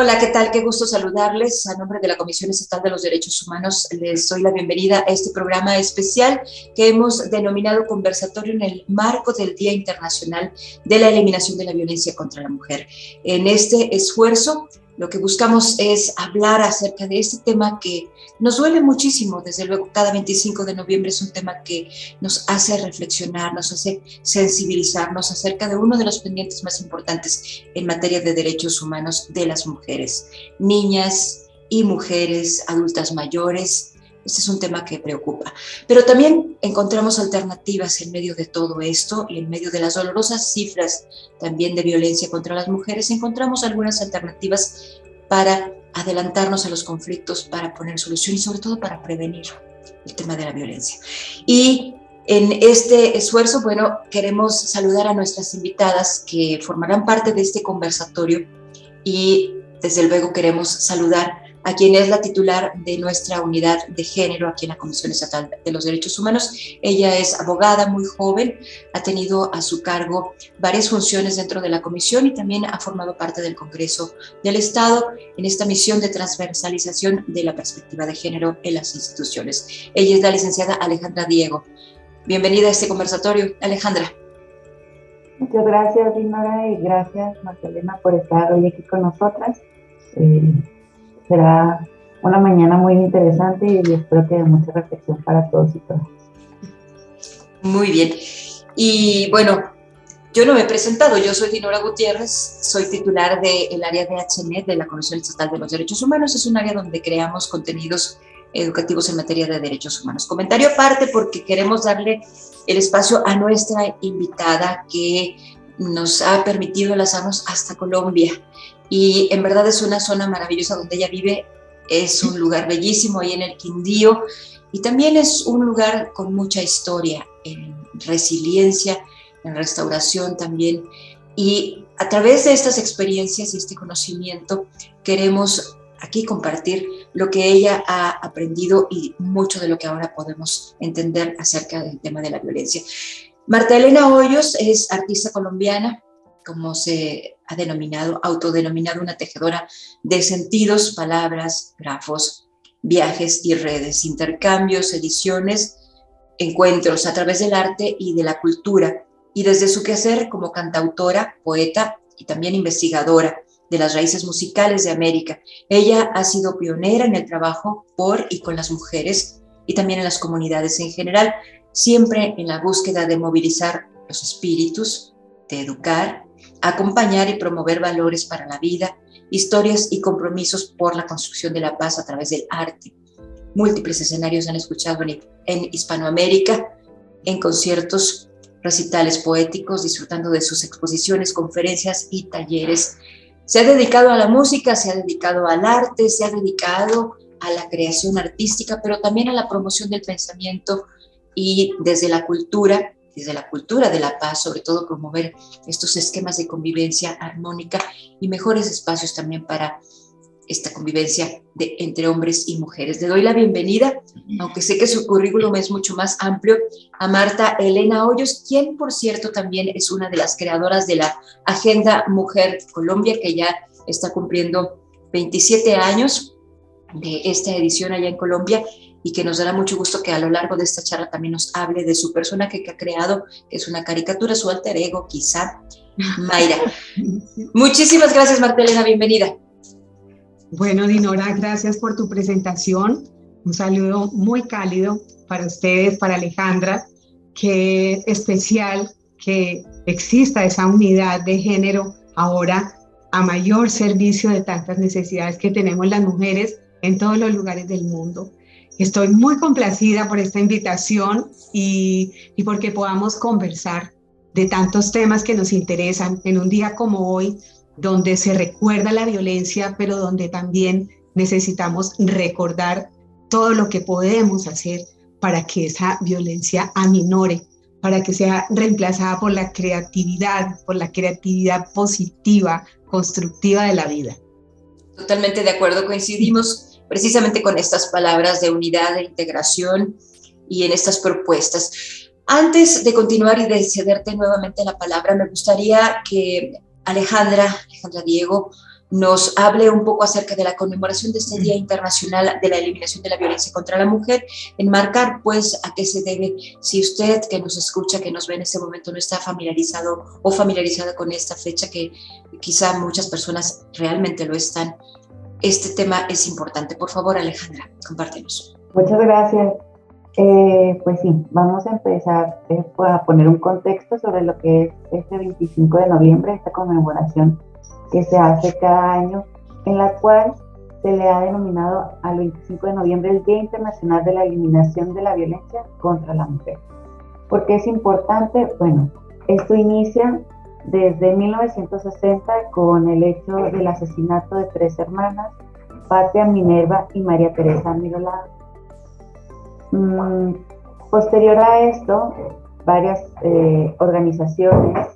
Hola, ¿qué tal? Qué gusto saludarles. A nombre de la Comisión Estatal de los Derechos Humanos, les doy la bienvenida a este programa especial que hemos denominado Conversatorio en el marco del Día Internacional de la Eliminación de la Violencia contra la Mujer. En este esfuerzo, lo que buscamos es hablar acerca de este tema que nos duele muchísimo. Desde luego, cada 25 de noviembre es un tema que nos hace reflexionar, nos hace sensibilizarnos acerca de uno de los pendientes más importantes en materia de derechos humanos de las mujeres, niñas y mujeres, adultas mayores. Este es un tema que preocupa. Pero también encontramos alternativas en medio de todo esto y en medio de las dolorosas cifras también de violencia contra las mujeres. Encontramos algunas alternativas para adelantarnos a los conflictos, para poner solución y sobre todo para prevenir el tema de la violencia. Y en este esfuerzo, bueno, queremos saludar a nuestras invitadas que formarán parte de este conversatorio y desde luego queremos saludar a quien es la titular de nuestra unidad de género aquí en la Comisión Estatal de los Derechos Humanos. Ella es abogada, muy joven, ha tenido a su cargo varias funciones dentro de la comisión y también ha formado parte del Congreso del Estado en esta misión de transversalización de la perspectiva de género en las instituciones. Ella es la licenciada Alejandra Diego. Bienvenida a este conversatorio, Alejandra. Muchas gracias, Dinora, y gracias, Magdalena, por estar hoy aquí con nosotras. Será una mañana muy interesante y espero que de mucha reflexión para todos y todas. Muy bien. Y bueno, yo no me he presentado, yo soy Dinora Gutiérrez, soy titular del área de HNET de la Comisión Estatal de los Derechos Humanos. Es un área donde creamos contenidos educativos en materia de derechos humanos. Comentario aparte porque queremos darle el espacio a nuestra invitada que nos ha permitido enlazarnos hasta Colombia. Y en verdad es una zona maravillosa donde ella vive, es un lugar bellísimo ahí en el Quindío y también es un lugar con mucha historia, en resiliencia, en restauración también. Y a través de estas experiencias y este conocimiento queremos aquí compartir lo que ella ha aprendido y mucho de lo que ahora podemos entender acerca del tema de la violencia. Marta Elena Hoyos es artista colombiana, como se ha denominado, autodenominado una tejedora de sentidos, palabras, grafos, viajes y redes, intercambios, ediciones, encuentros a través del arte y de la cultura. Y desde su quehacer como cantautora, poeta y también investigadora de las raíces musicales de América, ella ha sido pionera en el trabajo por y con las mujeres y también en las comunidades en general, siempre en la búsqueda de movilizar los espíritus, de educar, acompañar y promover valores para la vida, historias y compromisos por la construcción de la paz a través del arte. Múltiples escenarios han escuchado en Hispanoamérica, en conciertos, recitales poéticos, disfrutando de sus exposiciones, conferencias y talleres. Se ha dedicado a la música, se ha dedicado al arte, se ha dedicado a la creación artística, pero también a la promoción del pensamiento y desde la cultura de la paz, sobre todo promover estos esquemas de convivencia armónica y mejores espacios también para esta convivencia entre hombres y mujeres. Le doy la bienvenida, aunque sé que su currículum es mucho más amplio, a Marta Elena Hoyos, quien, por cierto, también es una de las creadoras de la Agenda Mujer Colombia, que ya está cumpliendo 27 años de esta edición allá en Colombia, y que nos dará mucho gusto que a lo largo de esta charla también nos hable de su personaje que ha creado, que es una caricatura, su alter ego, quizá, Mayra. Muchísimas gracias, Marta Elena, bienvenida. Bueno, Dinora, gracias por tu presentación. Un saludo muy cálido para ustedes, para Alejandra. Qué especial que exista esa unidad de género ahora a mayor servicio de tantas necesidades que tenemos las mujeres en todos los lugares del mundo. Estoy muy complacida por esta invitación y porque podamos conversar de tantos temas que nos interesan en un día como hoy, donde se recuerda la violencia, pero donde también necesitamos recordar todo lo que podemos hacer para que esa violencia aminore, para que sea reemplazada por la creatividad positiva, constructiva de la vida. Totalmente de acuerdo, coincidimos precisamente con estas palabras de unidad, de integración y en estas propuestas. Antes de continuar y de cederte nuevamente la palabra, me gustaría que Alejandra Diego nos hable un poco acerca de la conmemoración de este Día Internacional de la Eliminación de la Violencia contra la Mujer, enmarcar pues a qué se debe. Si usted que nos escucha, que nos ve en este momento, no está familiarizado o familiarizada con esta fecha, que quizá muchas personas realmente lo están, este tema es importante. Por favor, Alejandra, compártenos. Muchas gracias. Pues sí, vamos a empezar a poner un contexto sobre lo que es este 25 de noviembre, esta conmemoración que se hace cada año, en la cual se le ha denominado al 25 de noviembre el Día Internacional de la Eliminación de la Violencia contra la Mujer. ¿Por qué es importante? Bueno, esto inicia desde 1960 con el hecho del asesinato de 3 hermanas, Patia, Minerva y María Teresa Mirolada. Posterior a esto, varias organizaciones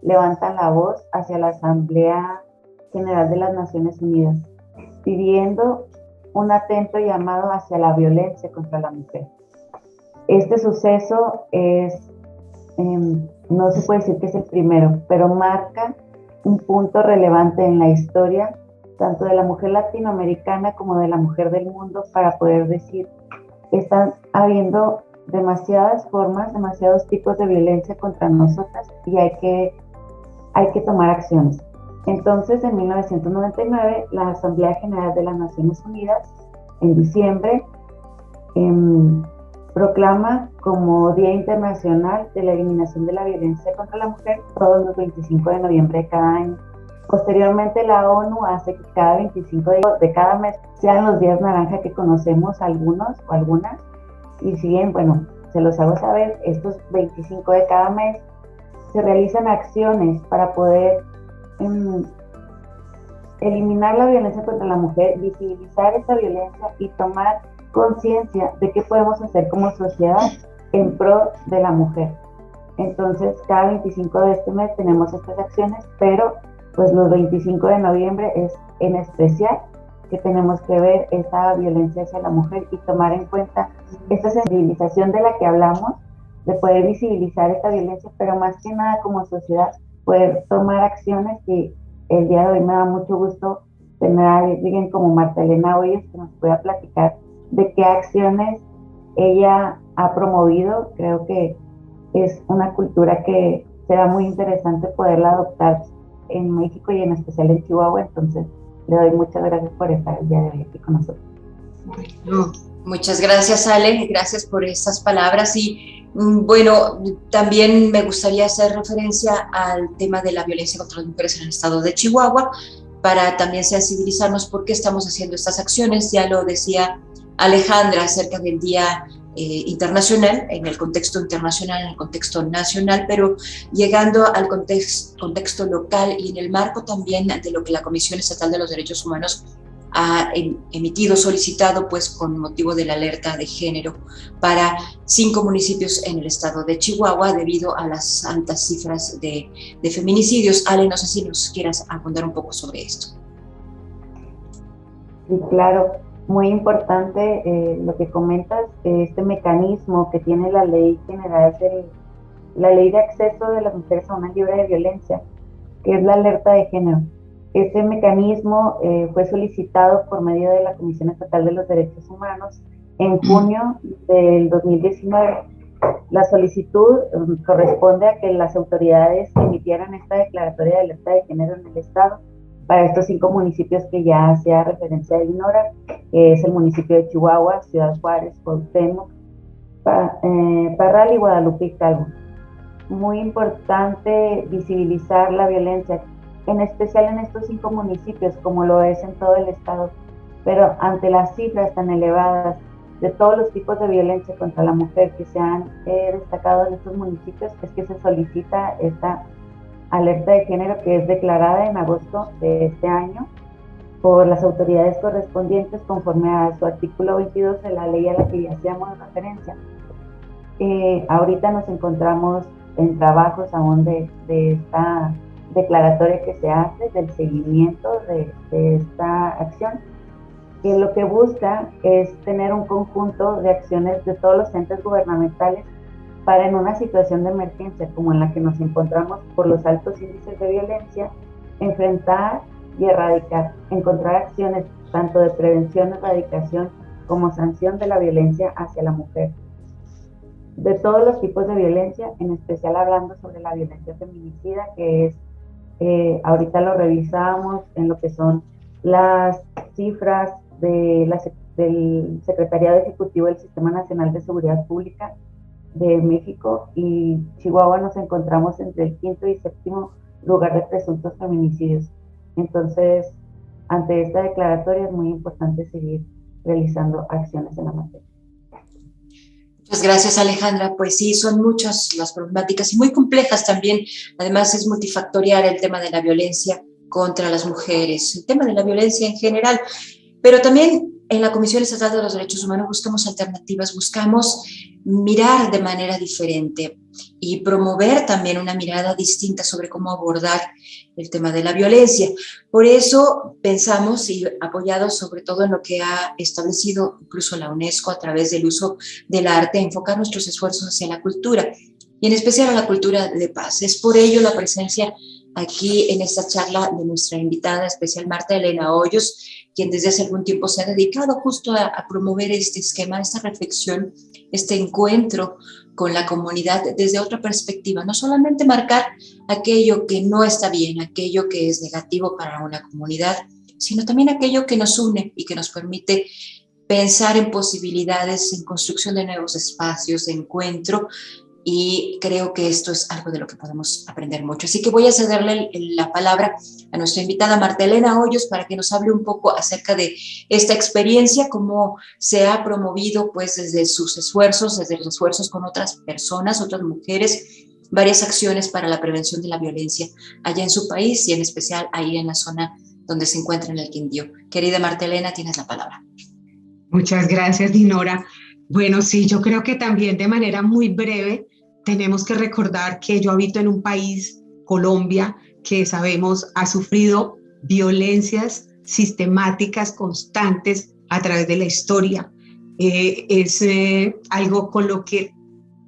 levantan la voz hacia la Asamblea General de las Naciones Unidas, pidiendo un atento llamado hacia la violencia contra la mujer. Este suceso es, no se puede decir que es el primero, pero marca un punto relevante en la historia, tanto de la mujer latinoamericana como de la mujer del mundo, para poder decir que están habiendo demasiadas formas, demasiados tipos de violencia contra nosotras y hay que tomar acciones. Entonces, en 1999, la Asamblea General de las Naciones Unidas, en diciembre, proclama como Día Internacional de la Eliminación de la Violencia contra la Mujer todos los 25 de noviembre de cada año. Posteriormente, la ONU hace que cada 25 de cada mes sean los días naranja que conocemos algunos o algunas, y si bien, bueno, se los hago saber, estos 25 de cada mes se realizan acciones para poder eliminar la violencia contra la mujer, visibilizar esta violencia y tomar conciencia de qué podemos hacer como sociedad en pro de la mujer. Entonces, cada 25 de este mes tenemos estas acciones, pero pues los 25 de noviembre es en especial que tenemos que ver esta violencia hacia la mujer y tomar en cuenta esta sensibilización de la que hablamos, de poder visibilizar esta violencia, pero más que nada como sociedad, poder tomar acciones. Y el día de hoy me da mucho gusto tener a alguien como Marta Elena Hoyos que nos pueda platicar de qué acciones ella ha promovido. Creo que es una cultura que será muy interesante poderla adoptar en México y en especial en Chihuahua. Entonces, le doy muchas gracias por estar el día de hoy aquí con nosotros. Bueno, muchas gracias, Ale, gracias por estas palabras. Y bueno, también me gustaría hacer referencia al tema de la violencia contra las mujeres en el estado de Chihuahua, para también sensibilizarnos por qué estamos haciendo estas acciones. Ya lo decía Alejandra acerca del Día internacional, en el contexto internacional, en el contexto nacional, pero llegando al contexto local y en el marco también de lo que la Comisión Estatal de los Derechos Humanos ha emitido, solicitado, pues con motivo de la alerta de género para 5 municipios en el estado de Chihuahua debido a las altas cifras de feminicidios. Ale, no sé si nos quieras abundar un poco sobre esto. Sí, claro, muy importante lo que comentas, este mecanismo que tiene la ley general, la ley de acceso de las mujeres a una libre de violencia, que es la alerta de género. Este mecanismo fue solicitado por medio de la Comisión Estatal de los Derechos Humanos en junio del 2019. La solicitud corresponde a que las autoridades emitieran esta declaratoria de alerta de género en el estado para estos 5 municipios que ya hacía referencia a Dinora, que es el municipio de Chihuahua, Ciudad Juárez, Cuauhtémoc, Parral y Guadalupe y Calvo. Muy importante visibilizar la violencia, en especial en estos 5 municipios, como lo es en todo el estado, pero ante las cifras tan elevadas de todos los tipos de violencia contra la mujer que se han destacado en estos municipios, es que se solicita esta alerta de género, que es declarada en agosto de este año por las autoridades correspondientes conforme a su artículo 22 de la ley a la que ya hacíamos referencia. Ahorita nos encontramos en trabajos aún de esta declaratoria que se hace, del seguimiento de esta acción, que lo que busca es tener un conjunto de acciones de todos los entes gubernamentales para, en una situación de emergencia como en la que nos encontramos por los altos índices de violencia, enfrentar y erradicar, encontrar acciones tanto de prevención, erradicación como sanción de la violencia hacia la mujer. De todos los tipos de violencia, en especial hablando sobre la violencia feminicida, que es, ahorita lo revisamos en lo que son las cifras del Secretariado Ejecutivo del Sistema Nacional de Seguridad Pública de México y Chihuahua. Nos encontramos entre el 5º y 7º lugar de presuntos feminicidios. Entonces, ante esta declaratoria es muy importante seguir realizando acciones en la materia. Muchas gracias, Alejandra. Pues sí, son muchas las problemáticas y muy complejas también. Además, es multifactorial el tema de la violencia contra las mujeres, el tema de la violencia en general, pero también en la Comisión Estatal de los Derechos Humanos buscamos alternativas, buscamos mirar de manera diferente y promover también una mirada distinta sobre cómo abordar el tema de la violencia. Por eso pensamos, y apoyados sobre todo en lo que ha establecido incluso la UNESCO a través del uso del arte, enfocar nuestros esfuerzos hacia la cultura, y en especial a la cultura de paz. Es por ello la presencia aquí en esta charla de nuestra invitada especial, Marta Elena Hoyos, quien desde hace algún tiempo se ha dedicado justo a promover este esquema, esta reflexión, este encuentro con la comunidad desde otra perspectiva, no solamente marcar aquello que no está bien, aquello que es negativo para una comunidad, sino también aquello que nos une y que nos permite pensar en posibilidades, en construcción de nuevos espacios de encuentro, y creo que esto es algo de lo que podemos aprender mucho. Así que voy a cederle la palabra a nuestra invitada Marta Elena Hoyos para que nos hable un poco acerca de esta experiencia, cómo se ha promovido pues desde sus esfuerzos, desde los esfuerzos con otras personas, otras mujeres, varias acciones para la prevención de la violencia allá en su país y en especial ahí en la zona donde se encuentra en el Quindío. Querida Marta Elena, tienes la palabra. Muchas gracias, Dinora. Bueno, sí, yo creo que también de manera muy breve tenemos que recordar que yo habito en un país, Colombia, que sabemos ha sufrido violencias sistemáticas, constantes a través de la historia. Es algo con lo que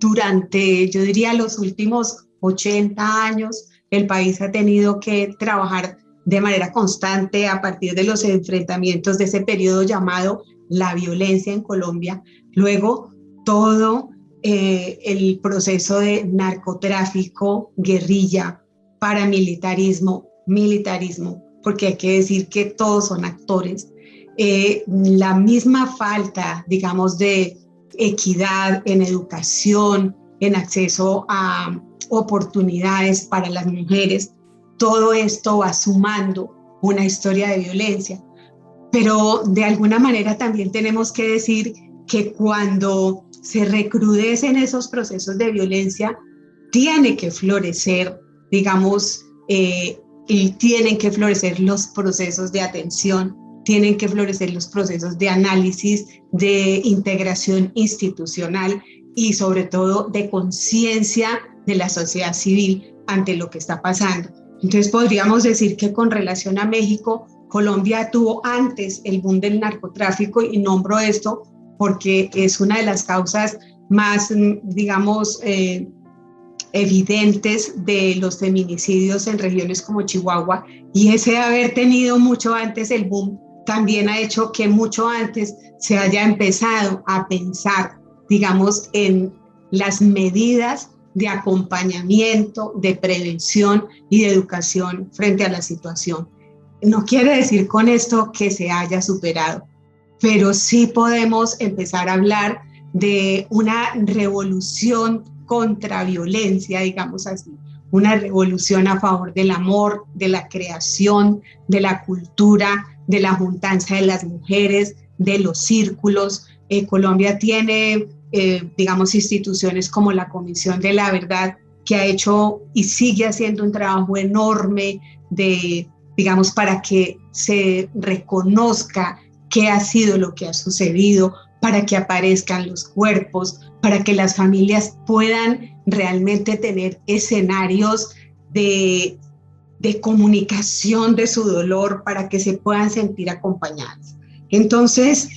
durante, yo diría, los últimos 80 años, el país ha tenido que trabajar de manera constante a partir de los enfrentamientos de ese periodo llamado la violencia en Colombia. Luego, todo el proceso de narcotráfico, guerrilla, paramilitarismo, militarismo, porque hay que decir que todos son actores. La misma falta, digamos, de equidad en educación, en acceso a oportunidades para las mujeres, todo esto va sumando una historia de violencia. Pero de alguna manera también tenemos que decir que cuando se recrudecen esos procesos de violencia, tiene que florecer, digamos, y tienen que florecer los procesos de atención, tienen que florecer los procesos de análisis, de integración institucional y sobre todo de conciencia de la sociedad civil ante lo que está pasando. Entonces podríamos decir que con relación a México, Colombia tuvo antes el boom del narcotráfico, y nombro esto porque es una de las causas más, digamos, evidentes de los feminicidios en regiones como Chihuahua, y ese haber tenido mucho antes el boom también ha hecho que mucho antes se haya empezado a pensar, digamos, en las medidas de acompañamiento, de prevención y de educación frente a la situación. No quiere decir con esto que se haya superado, pero sí podemos empezar a hablar de una revolución contra violencia, digamos así, una revolución a favor del amor, de la creación, de la cultura, de la juntanza de las mujeres, de los círculos. Colombia tiene, digamos, instituciones como la Comisión de la Verdad, que ha hecho y sigue haciendo un trabajo enorme de, digamos, para que se reconozca qué ha sido lo que ha sucedido, para que aparezcan los cuerpos, para que las familias puedan realmente tener escenarios de comunicación de su dolor, para que se puedan sentir acompañadas. Entonces,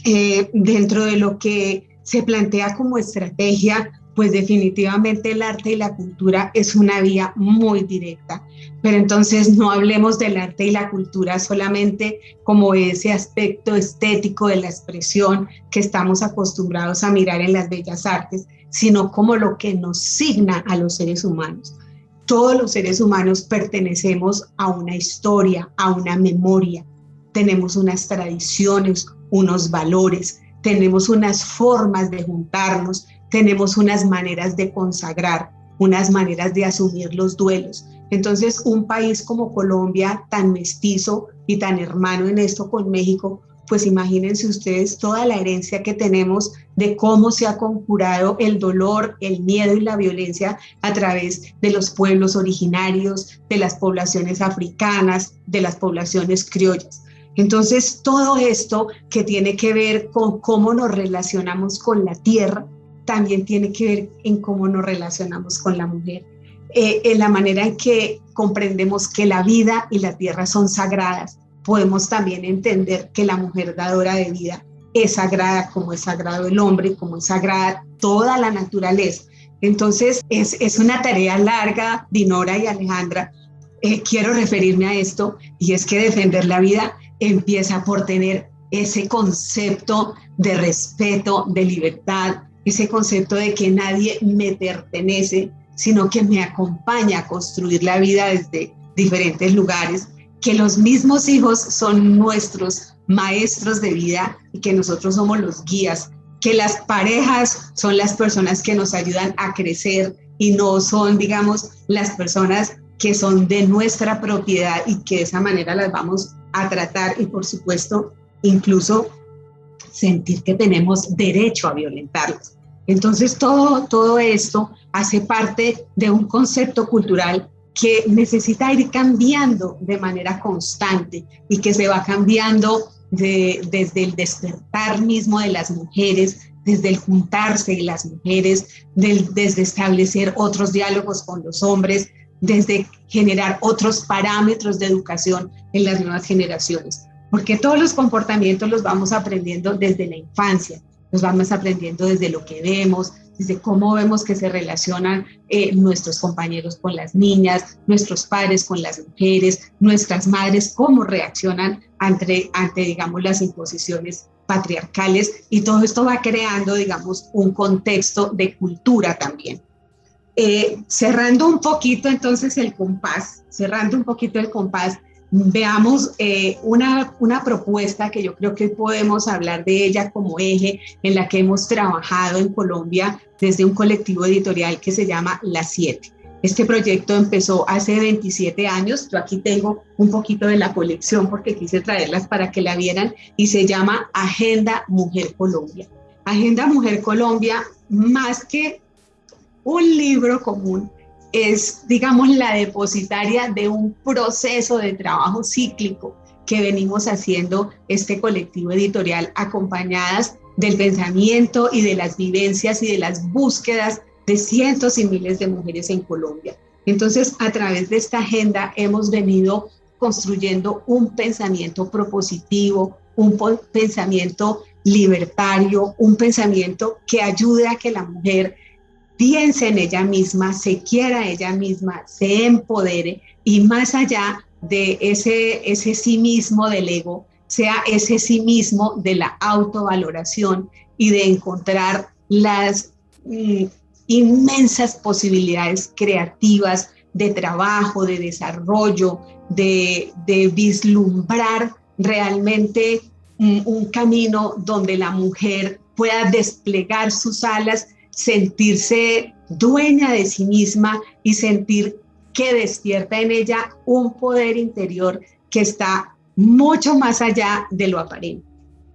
dentro de lo que se plantea como estrategia pues definitivamente el arte y la cultura es una vía muy directa. Pero entonces no hablemos del arte y la cultura solamente como ese aspecto estético de la expresión que estamos acostumbrados a mirar en las bellas artes, sino como lo que nos signa a los seres humanos. Todos los seres humanos pertenecemos a una historia, a una memoria. Tenemos unas tradiciones, unos valores, tenemos unas formas de juntarnos, tenemos unas maneras de consagrar, unas maneras de asumir los duelos. Entonces, un país como Colombia, tan mestizo y tan hermano en esto con México, pues imagínense ustedes toda la herencia que tenemos de cómo se ha conjurado el dolor, el miedo y la violencia a través de los pueblos originarios, de las poblaciones africanas, de las poblaciones criollas. Entonces, todo esto que tiene que ver con cómo nos relacionamos con la tierra, también tiene que ver en cómo nos relacionamos con la mujer, en la manera en que comprendemos que la vida y la tierra son sagradas. Podemos también entender que la mujer dadora de vida es sagrada, como es sagrado el hombre, como es sagrada toda la naturaleza. Entonces, es una tarea larga, Dinora y Alejandra. Quiero referirme a esto, y es que defender la vida empieza por tener ese concepto de respeto, de libertad, ese concepto de que nadie me pertenece, sino que me acompaña a construir la vida desde diferentes lugares, que los mismos hijos son nuestros maestros de vida y que nosotros somos los guías, que las parejas son las personas que nos ayudan a crecer y no son, digamos, las personas que son de nuestra propiedad y que de esa manera las vamos a tratar y, por supuesto, incluso sentir que tenemos derecho a violentarlas. Entonces, todo esto hace parte de un concepto cultural que necesita ir cambiando de manera constante y que se va cambiando desde el despertar mismo de las mujeres, desde el juntarse de las mujeres, desde establecer otros diálogos con los hombres, desde generar otros parámetros de educación en las nuevas generaciones. Porque todos los comportamientos los vamos aprendiendo desde la infancia, los vamos aprendiendo desde lo que vemos, desde cómo vemos que se relacionan nuestros compañeros con las niñas, nuestros padres con las mujeres, nuestras madres, cómo reaccionan ante digamos, las imposiciones patriarcales, y todo esto va creando, digamos, un contexto de cultura también. Cerrando un poquito entonces el compás, veamos una propuesta que yo creo que podemos hablar de ella como eje en la que hemos trabajado en Colombia desde un colectivo editorial que se llama Las 7. Este proyecto empezó hace 27 años, yo aquí tengo un poquito de la colección porque quise traerlas para que la vieran, y se llama Agenda Mujer Colombia. Agenda Mujer Colombia, más que un libro común, es, digamos, la depositaria de un proceso de trabajo cíclico que venimos haciendo este colectivo editorial, acompañadas del pensamiento y de las vivencias y de las búsquedas de cientos y miles de mujeres en Colombia. Entonces, a través de esta agenda hemos venido construyendo un pensamiento propositivo, un pensamiento libertario, un pensamiento que ayude a que la mujer piense en ella misma, se quiera a ella misma, se empodere, y más allá de ese sí mismo del ego, sea ese sí mismo de la autovaloración y de encontrar las inmensas posibilidades creativas de trabajo, de desarrollo, de vislumbrar realmente un camino donde la mujer pueda desplegar sus alas, sentirse dueña de sí misma y sentir que despierta en ella un poder interior que está mucho más allá de lo aparente.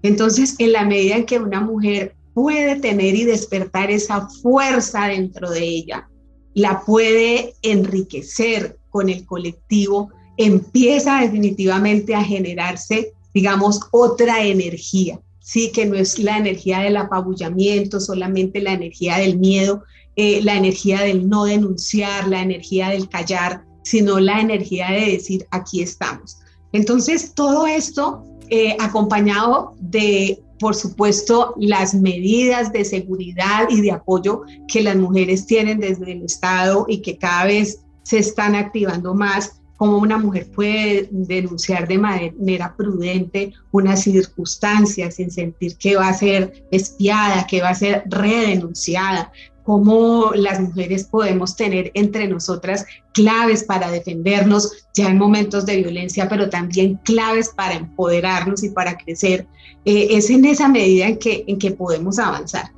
Entonces, en la medida en que una mujer puede tener y despertar esa fuerza dentro de ella, la puede enriquecer con el colectivo, empieza definitivamente a generarse, digamos, otra energía. Sí, que no es la energía del apabullamiento, solamente la energía del miedo, la energía del no denunciar, la energía del callar, sino la energía de decir, aquí estamos. Entonces, todo esto acompañado de por supuesto, las medidas de seguridad y de apoyo que las mujeres tienen desde el Estado y que cada vez se están activando más, cómo una mujer puede denunciar de manera prudente una circunstancia sin sentir que va a ser espiada, que va a ser redenunciada, cómo las mujeres podemos tener entre nosotras claves para defendernos ya en momentos de violencia, pero también claves para empoderarnos y para crecer. Es en esa medida en que podemos avanzar.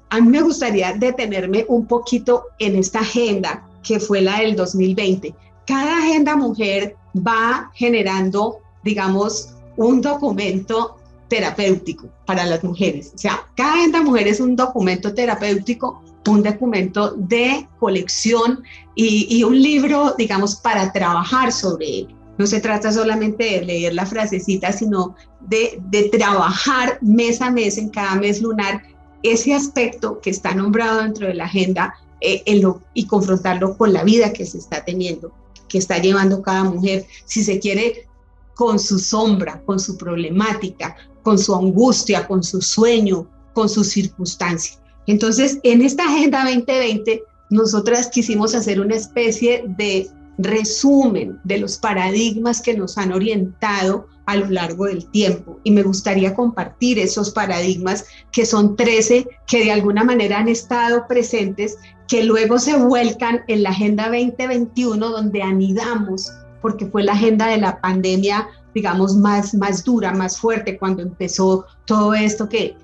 A mí me gustaría detenerme un poquito en esta agenda que fue la del 2020. Cada agenda mujer va generando, digamos, un documento terapéutico para las mujeres. O sea, cada agenda mujer es un documento terapéutico, un documento de colección y un libro, digamos, para trabajar sobre él. No se trata solamente de leer la frasecita, sino de trabajar mes a mes, en cada mes lunar, ese aspecto que está nombrado dentro de la agenda y confrontarlo con la vida que se está teniendo, que está llevando cada mujer, si se quiere, con su sombra, con su problemática, con su angustia, con su sueño, con su circunstancia. Entonces, en esta Agenda 2020, nosotras quisimos hacer una especie de resumen de los paradigmas que nos han orientado a lo largo del tiempo. Y me gustaría compartir esos paradigmas, que son 13, que de alguna manera han estado presentes, que luego se vuelcan en la Agenda 2021, donde anidamos, porque fue la agenda de la pandemia, digamos, más dura, más fuerte, cuando empezó todo esto que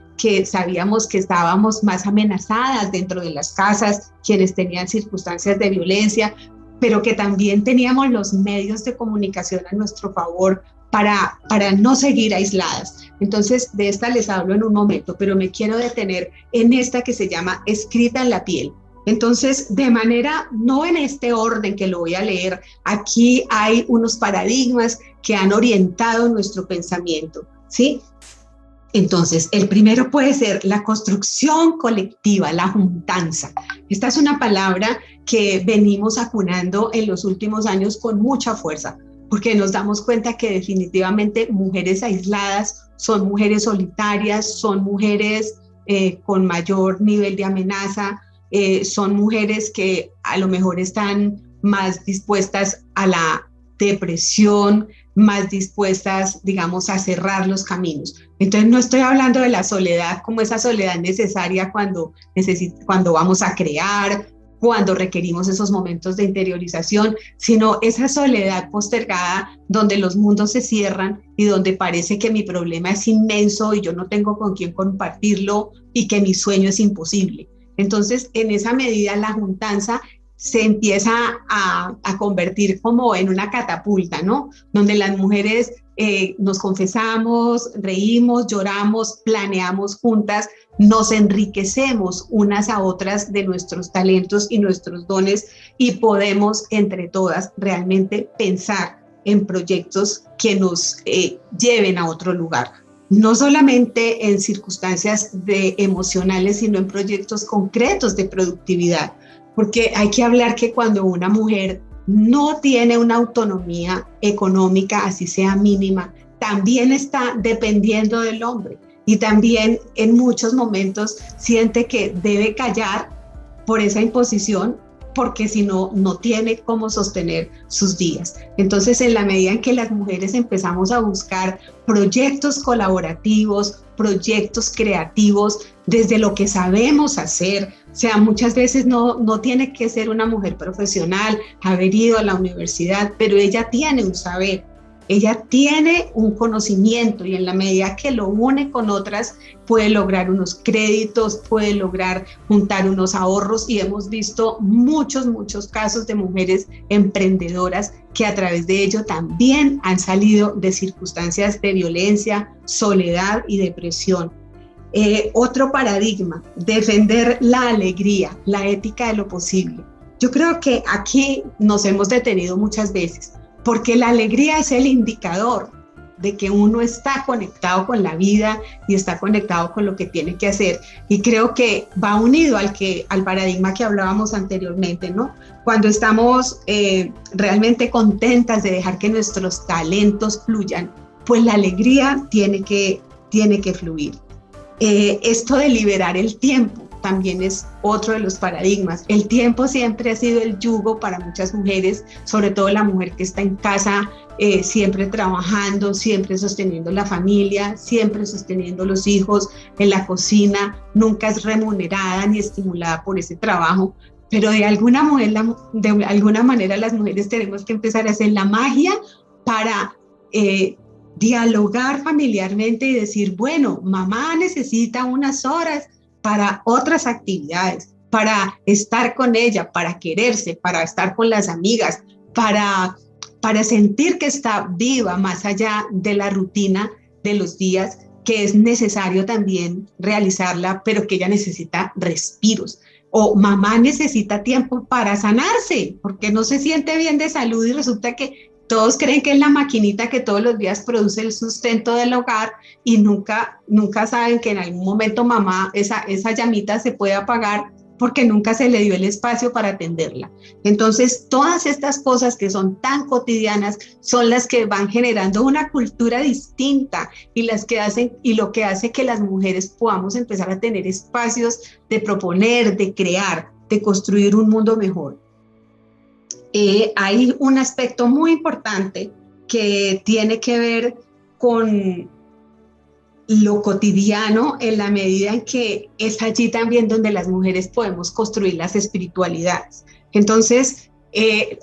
sabíamos que estábamos más amenazadas dentro de las casas, quienes tenían circunstancias de violencia, pero que también teníamos los medios de comunicación a nuestro favor para no seguir aisladas. Entonces, de esta les hablo en un momento, pero me quiero detener en esta que se llama Escrita en la piel. Entonces, de manera, no en este orden que lo voy a leer, aquí hay unos paradigmas que han orientado nuestro pensamiento, ¿sí? Entonces, el primero puede ser la construcción colectiva, la juntanza. Esta es una palabra que venimos acunando en los últimos años con mucha fuerza, porque nos damos cuenta que definitivamente mujeres aisladas son mujeres solitarias, son mujeres con mayor nivel de amenaza, son mujeres que a lo mejor están más dispuestas a la depresión, más dispuestas, digamos, a cerrar los caminos. Entonces no estoy hablando de la soledad como esa soledad necesaria cuando vamos a crear, cuando requerimos esos momentos de interiorización, sino esa soledad postergada donde los mundos se cierran y donde parece que mi problema es inmenso y yo no tengo con quién compartirlo y que mi sueño es imposible. Entonces, en esa medida, la juntanza se empieza a convertir como en una catapulta, ¿no? Donde las mujeres nos confesamos, reímos, lloramos, planeamos juntas, nos enriquecemos unas a otras de nuestros talentos y nuestros dones y podemos entre todas realmente pensar en proyectos que nos lleven a otro lugar. No solamente en circunstancias emocionales, sino en proyectos concretos de productividad, porque hay que hablar que cuando una mujer no tiene una autonomía económica, así sea mínima, también está dependiendo del hombre y también en muchos momentos siente que debe callar por esa imposición, porque si no, no tiene cómo sostener sus días. Entonces, en la medida en que las mujeres empezamos a buscar proyectos colaborativos, proyectos creativos, desde lo que sabemos hacer, o sea, muchas veces no tiene que ser una mujer profesional, haber ido a la universidad, pero ella tiene un saber, ella tiene un conocimiento y en la medida que lo une con otras puede lograr unos créditos, puede lograr juntar unos ahorros y hemos visto muchos casos de mujeres emprendedoras que a través de ello también han salido de circunstancias de violencia, soledad y depresión. Otro paradigma, defender la alegría, la ética de lo posible. Yo creo que aquí nos hemos detenido muchas veces, porque la alegría es el indicador de que uno está conectado con la vida y está conectado con lo que tiene que hacer. Y creo que va unido al paradigma que hablábamos anteriormente, ¿no? Cuando estamos realmente contentas de dejar que nuestros talentos fluyan, pues la alegría tiene que tiene que fluir. Esto de liberar el tiempo también es otro de los paradigmas. El tiempo siempre ha sido el yugo para muchas mujeres, sobre todo la mujer que está en casa, siempre trabajando, siempre sosteniendo la familia, siempre sosteniendo los hijos en la cocina, nunca es remunerada ni estimulada por ese trabajo, pero de alguna manera las mujeres tenemos que empezar a hacer la magia para dialogar familiarmente y decir, bueno, mamá necesita unas horas para otras actividades, para estar con ella, para quererse, para estar con las amigas, para sentir que está viva más allá de la rutina de los días, que es necesario también realizarla, pero que ella necesita respiros. O mamá necesita tiempo para sanarse, porque no se siente bien de salud y resulta que todos creen que es la maquinita que todos los días produce el sustento del hogar y nunca saben que en algún momento mamá, esa llamita se puede apagar porque nunca se le dio el espacio para atenderla. Entonces, todas estas cosas que son tan cotidianas son las que van generando una cultura distinta y lo que hace que las mujeres podamos empezar a tener espacios de proponer, de crear, de construir un mundo mejor. Hay un aspecto muy importante que tiene que ver con lo cotidiano en la medida en que es allí también donde las mujeres podemos construir las espiritualidades. Entonces,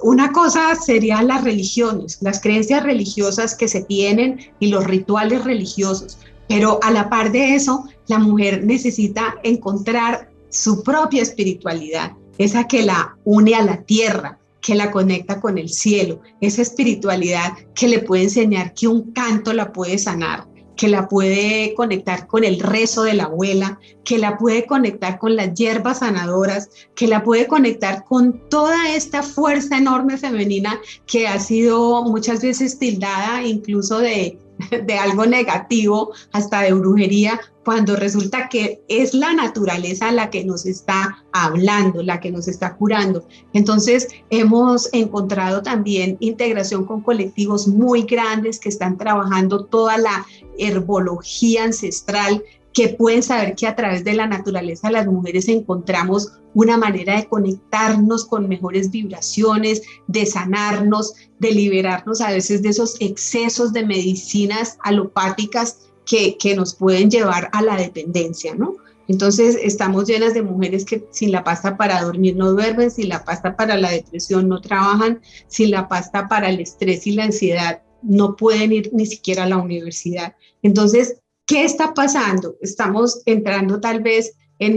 una cosa serían las religiones, las creencias religiosas que se tienen y los rituales religiosos, pero a la par de eso, la mujer necesita encontrar su propia espiritualidad, esa que la une a la tierra, que la conecta con el cielo, esa espiritualidad que le puede enseñar que un canto la puede sanar, que la puede conectar con el rezo de la abuela, que la puede conectar con las hierbas sanadoras, que la puede conectar con toda esta fuerza enorme femenina que ha sido muchas veces tildada incluso de algo negativo, hasta de brujería, cuando resulta que es la naturaleza la que nos está hablando, la que nos está curando. Entonces, hemos encontrado también integración con colectivos muy grandes que están trabajando toda la herbología ancestral, que pueden saber que a través de la naturaleza las mujeres encontramos una manera de conectarnos con mejores vibraciones, de sanarnos, de liberarnos a veces de esos excesos de medicinas alopáticas que nos pueden llevar a la dependencia, ¿no? Entonces estamos llenas de mujeres que sin la pasta para dormir no duermen, sin la pasta para la depresión no trabajan, sin la pasta para el estrés y la ansiedad no pueden ir ni siquiera a la universidad. Entonces, ¿qué está pasando? Estamos entrando tal vez en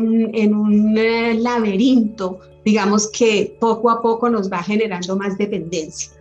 un laberinto, digamos, que poco a poco nos va generando más dependencia.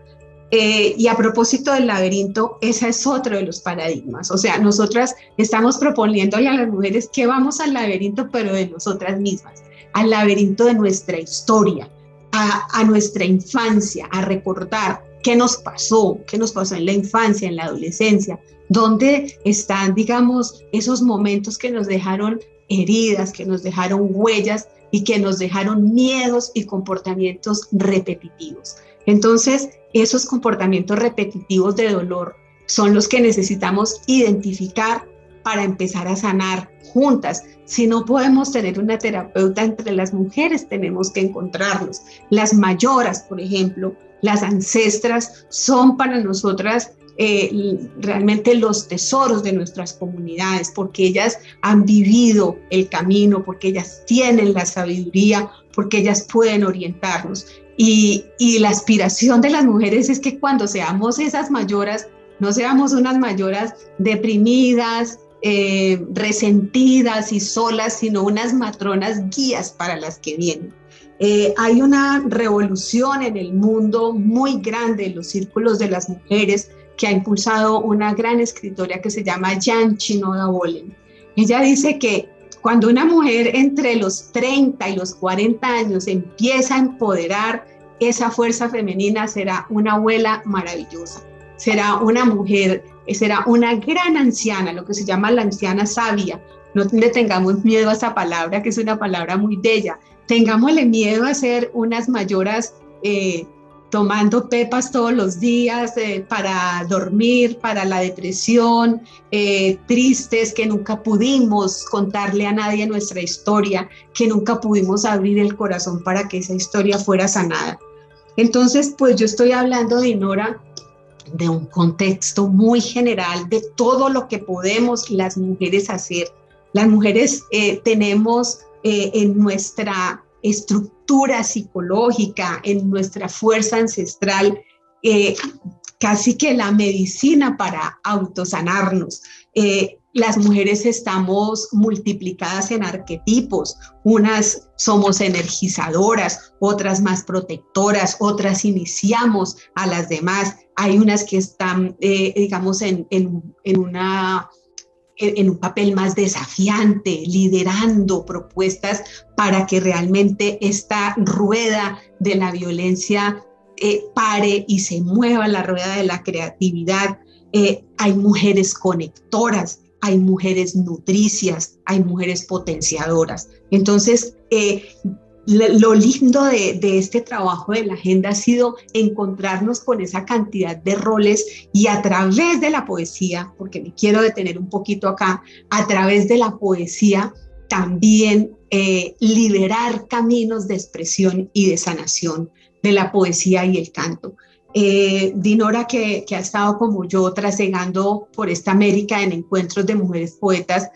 Y a propósito del laberinto, ese es otro de los paradigmas. O sea, nosotras estamos proponiéndole a las mujeres que vamos al laberinto, pero de nosotras mismas, al laberinto de nuestra historia, a nuestra infancia, a recordar qué nos pasó en la infancia, en la adolescencia, dónde están, digamos, esos momentos que nos dejaron heridas, que nos dejaron huellas y que nos dejaron miedos y comportamientos repetitivos. Entonces, esos comportamientos repetitivos de dolor son los que necesitamos identificar para empezar a sanar juntas. Si no podemos tener una terapeuta entre las mujeres, tenemos que encontrarlos. Las mayoras, por ejemplo, las ancestras, son para nosotras realmente los tesoros de nuestras comunidades, porque ellas han vivido el camino, porque ellas tienen la sabiduría, porque ellas pueden orientarnos. Y la aspiración de las mujeres es que cuando seamos esas mayoras, no seamos unas mayoras deprimidas, resentidas y solas, sino unas matronas guías para las que vienen. Hay una revolución en el mundo muy grande en los círculos de las mujeres que ha impulsado una gran escritora que se llama Jan Chinoda Bolen. Ella dice que cuando una mujer entre los 30 y los 40 años empieza a empoderar esa fuerza femenina, será una abuela maravillosa, será una mujer, será una gran anciana, lo que se llama la anciana sabia. No le tengamos miedo a esa palabra, que es una palabra muy bella. Tengámosle miedo a ser unas mayoras tomando pepas todos los días para dormir, para la depresión, tristes, que nunca pudimos contarle a nadie nuestra historia, que nunca pudimos abrir el corazón para que esa historia fuera sanada. Entonces, pues yo estoy hablando, Dinora, de un contexto muy general de todo lo que podemos las mujeres hacer. Las mujeres tenemos en nuestra estructura psicológica, en nuestra fuerza ancestral, casi que la medicina para autosanarnos. Las mujeres estamos multiplicadas en arquetipos, unas somos energizadoras, otras más protectoras, otras iniciamos a las demás, hay unas que están, digamos, en un papel más desafiante, liderando propuestas para que realmente esta rueda de la violencia pare y se mueva la rueda de la creatividad. Hay mujeres conectoras, hay mujeres nutricias, hay mujeres potenciadoras. Entonces, lo lindo de este trabajo de la agenda ha sido encontrarnos con esa cantidad de roles y a través de la poesía, porque me quiero detener un poquito acá, a través de la poesía también liberar caminos de expresión y de sanación de la poesía y el canto. Dinora, que ha estado como yo trasegando por esta América en encuentros de mujeres poetas,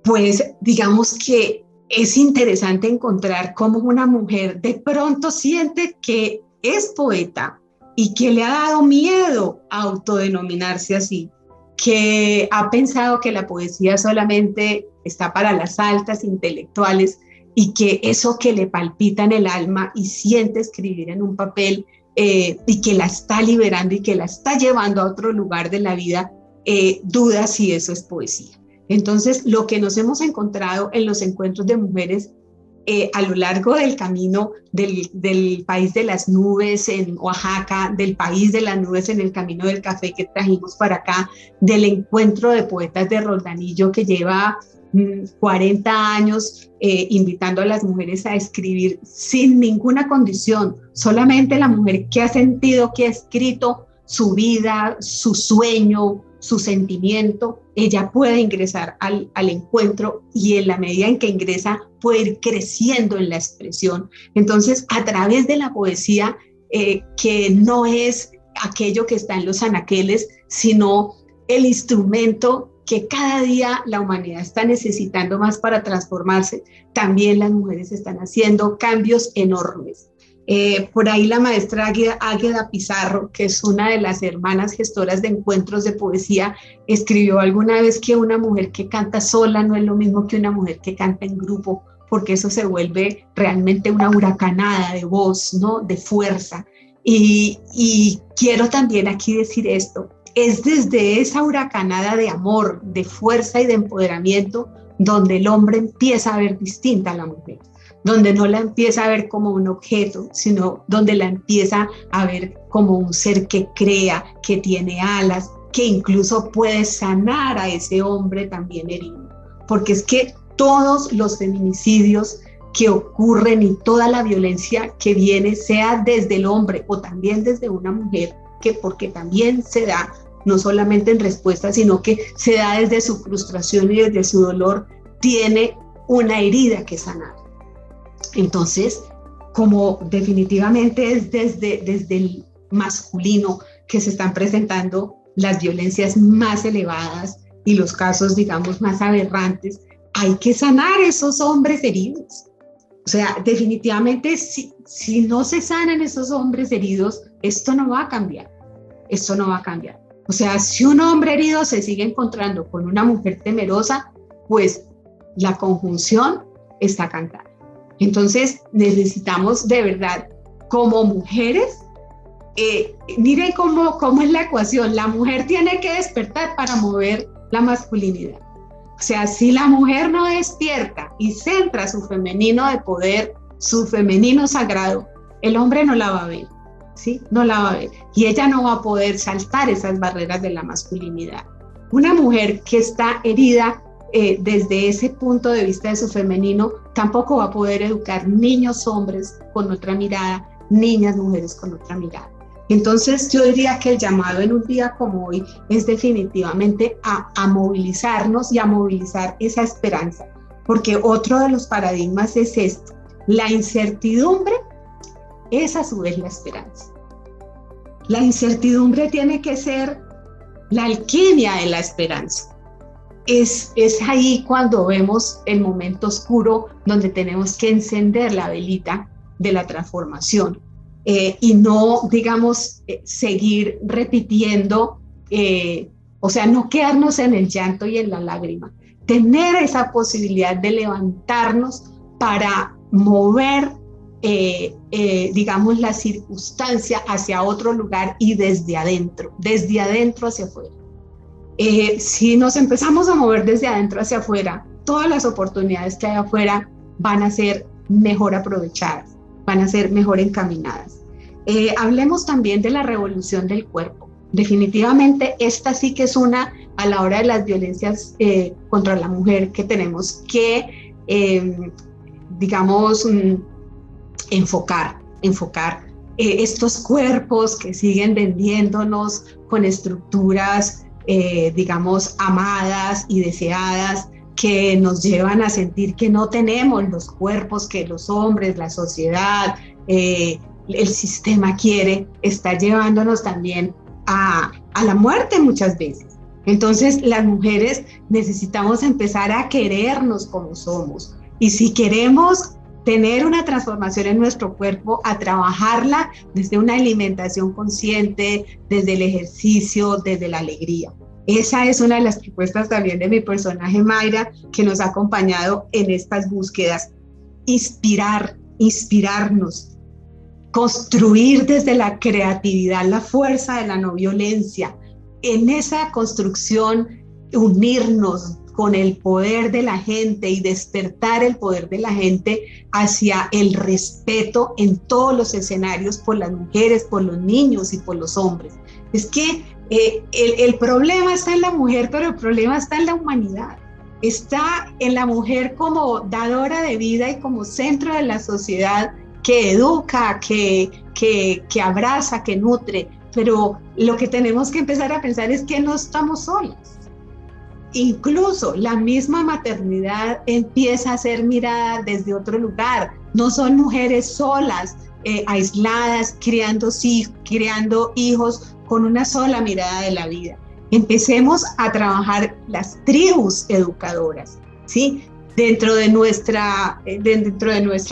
pues digamos que es interesante encontrar cómo una mujer de pronto siente que es poeta y que le ha dado miedo a autodenominarse así, que ha pensado que la poesía solamente está para las altas intelectuales y que eso que le palpita en el alma y siente escribir en un papel y que la está liberando y que la está llevando a otro lugar de la vida, duda si eso es poesía. Entonces, lo que nos hemos encontrado en los encuentros de mujeres a lo largo del camino del país de las nubes en Oaxaca, del país de las nubes en el Camino del Café que trajimos para acá, del encuentro de poetas de Roldanillo que lleva 40 años invitando a las mujeres a escribir sin ninguna condición, solamente la mujer que ha sentido, que ha escrito su vida, su sueño, su sentimiento, ella puede ingresar al encuentro y en la medida en que ingresa puede ir creciendo en la expresión. Entonces, a través de la poesía, que no es aquello que está en los anaqueles, sino el instrumento que cada día la humanidad está necesitando más para transformarse, también las mujeres están haciendo cambios enormes. Por ahí la maestra Águeda Pizarro, que es una de las hermanas gestoras de encuentros de poesía, escribió alguna vez que una mujer que canta sola no es lo mismo que una mujer que canta en grupo, porque eso se vuelve realmente una huracanada de voz, ¿no? De fuerza. Y quiero también aquí decir esto, es desde esa huracanada de amor, de fuerza y de empoderamiento donde el hombre empieza a ver distinta a la mujer, donde no la empieza a ver como un objeto, sino donde la empieza a ver como un ser que crea, que tiene alas, que incluso puede sanar a ese hombre también herido. Porque es que todos los feminicidios que ocurren y toda la violencia que viene, sea desde el hombre o también desde una mujer, que porque también se da no solamente en respuesta, sino que se da desde su frustración y desde su dolor, tiene una herida que sanar. Entonces, como definitivamente es desde el masculino que se están presentando las violencias más elevadas y los casos, digamos, más aberrantes, hay que sanar esos hombres heridos. O sea, definitivamente si no se sanan esos hombres heridos, esto no va a cambiar. Esto no va a cambiar. O sea, si un hombre herido se sigue encontrando con una mujer temerosa, pues la conjunción está cantada. Entonces necesitamos de verdad, como mujeres, miren cómo es la ecuación. La mujer tiene que despertar para mover la masculinidad. O sea, si la mujer no despierta y centra su femenino de poder, su femenino sagrado, el hombre no la va a ver, ¿sí? No la va a ver. Y ella no va a poder saltar esas barreras de la masculinidad. Una mujer que está herida desde ese punto de vista de su femenino, tampoco va a poder educar niños hombres con otra mirada, niñas, mujeres con otra mirada. Entonces yo diría que el llamado en un día como hoy es definitivamente a movilizarnos y a movilizar esa esperanza, porque otro de los paradigmas es esto: la incertidumbre es a su vez la esperanza. La incertidumbre tiene que ser la alquimia de la esperanza. Es ahí cuando vemos el momento oscuro donde tenemos que encender la velita de la transformación y no, digamos, seguir repitiendo, o sea, no quedarnos en el llanto y en la lágrima, tener esa posibilidad de levantarnos para mover, digamos, la circunstancia hacia otro lugar y desde adentro hacia afuera. Si nos empezamos a mover desde adentro hacia afuera, todas las oportunidades que hay afuera van a ser mejor aprovechadas, van a ser mejor encaminadas. Hablemos también de la revolución del cuerpo. Definitivamente esta sí que es una, a la hora de las violencias contra la mujer, que tenemos que, digamos, enfocar estos cuerpos que siguen vendiéndonos con estructuras, digamos, amadas y deseadas, que nos llevan a sentir que no tenemos los cuerpos que los hombres, la sociedad, el sistema quiere, está llevándonos también a la muerte muchas veces. Entonces las mujeres necesitamos empezar a querernos como somos, y si queremos tener una transformación en nuestro cuerpo, a trabajarla desde una alimentación consciente, desde el ejercicio, desde la alegría. Esa es una de las propuestas también de mi personaje Mayra, que nos ha acompañado en estas búsquedas. Inspirarnos, construir desde la creatividad la fuerza de la no violencia. En esa construcción, unirnos con el poder de la gente y despertar el poder de la gente hacia el respeto en todos los escenarios por las mujeres, por los niños y por los hombres. Es que el problema está en la mujer, pero el problema está en la humanidad. Está en la mujer como dadora de vida y como centro de la sociedad, que educa, que abraza, que nutre. Pero lo que tenemos que empezar a pensar es que no estamos solas. Incluso la misma maternidad empieza a ser mirada desde otro lugar. No son mujeres solas, aisladas, criando hijos con una sola mirada de la vida. Empecemos a trabajar las tribus educadoras, ¿sí? Dentro de nuestra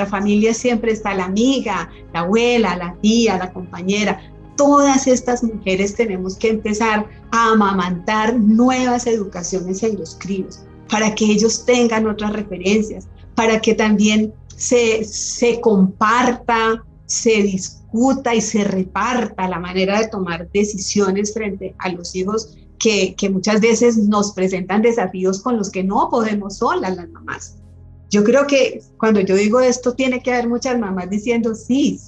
familia siempre está la amiga, la abuela, la tía, la compañera. Todas estas mujeres tenemos que empezar a amamantar nuevas educaciones en los críos, para que ellos tengan otras referencias, para que también se comparta, se discuta y se reparta la manera de tomar decisiones frente a los hijos que muchas veces nos presentan desafíos con los que no podemos solas las mamás. Yo creo que cuando yo digo esto, tiene que haber muchas mamás diciendo sí.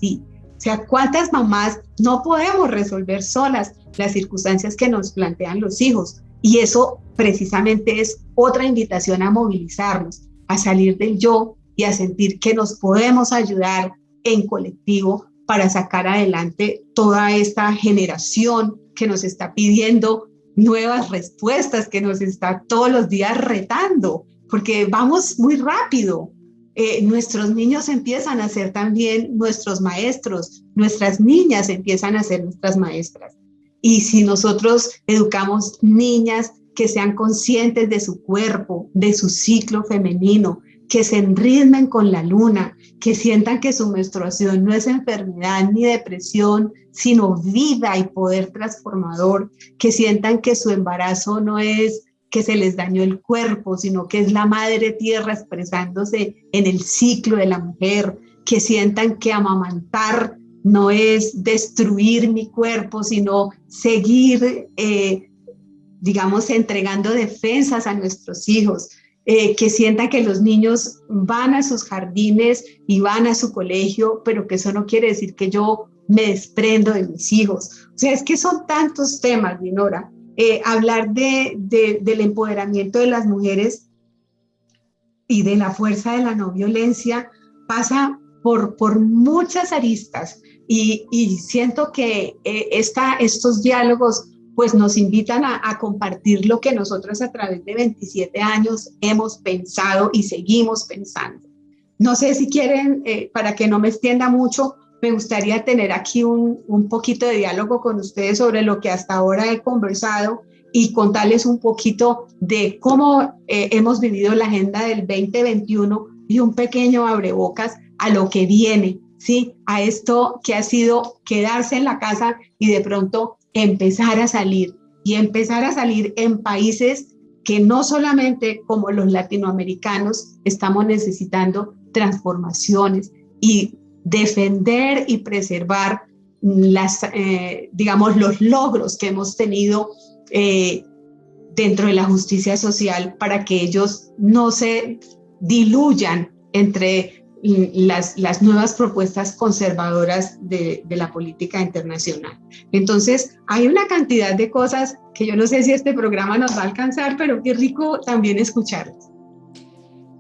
O sea, ¿cuántas mamás no podemos resolver solas las circunstancias que nos plantean los hijos? Y eso precisamente es otra invitación a movilizarnos, a salir del yo y a sentir que nos podemos ayudar en colectivo para sacar adelante toda esta generación que nos está pidiendo nuevas respuestas, que nos está todos los días retando, porque vamos muy rápido. Nuestros niños empiezan a ser también nuestros maestros, nuestras niñas empiezan a ser nuestras maestras. Y si nosotros educamos niñas que sean conscientes de su cuerpo, de su ciclo femenino, que se enritmen con la luna, que sientan que su menstruación no es enfermedad ni depresión, sino vida y poder transformador, que sientan que su embarazo no es que se les dañó el cuerpo, sino que es la madre tierra expresándose en el ciclo de la mujer, que sientan que amamantar no es destruir mi cuerpo, sino seguir, digamos, entregando defensas a nuestros hijos, que sientan que los niños van a sus jardines y van a su colegio, pero que eso no quiere decir que yo me desprendo de mis hijos. O sea, es que son tantos temas, Dinora. Hablar del empoderamiento de las mujeres y de la fuerza de la no violencia pasa por muchas aristas y siento que estos diálogos pues nos invitan a compartir lo que nosotros a través de 27 años hemos pensado y seguimos pensando. No sé si quieren, para que no me extienda mucho, me gustaría tener aquí un poquito de diálogo con ustedes sobre lo que hasta ahora he conversado y contarles un poquito de cómo hemos vivido la agenda del 2021 y un pequeño abrebocas a lo que viene, ¿sí? A esto que ha sido quedarse en la casa y de pronto empezar a salir en países que no solamente como los latinoamericanos estamos necesitando transformaciones y defender y preservar digamos, los logros que hemos tenido dentro de la justicia social para que ellos no se diluyan entre las nuevas propuestas conservadoras de la política internacional. Entonces, hay una cantidad de cosas que yo no sé si este programa nos va a alcanzar, pero qué rico también escucharlas.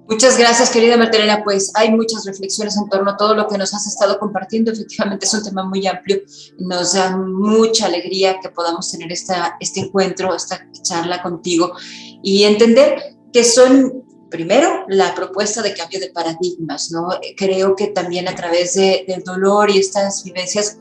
Muchas gracias, querida Martelena. Pues hay muchas reflexiones en torno a todo lo que nos has estado compartiendo. Efectivamente es un tema muy amplio. Nos da mucha alegría que podamos tener este encuentro, esta charla contigo y entender que son, primero, la propuesta de cambio de paradigmas, ¿no? Creo que también a través del dolor y estas vivencias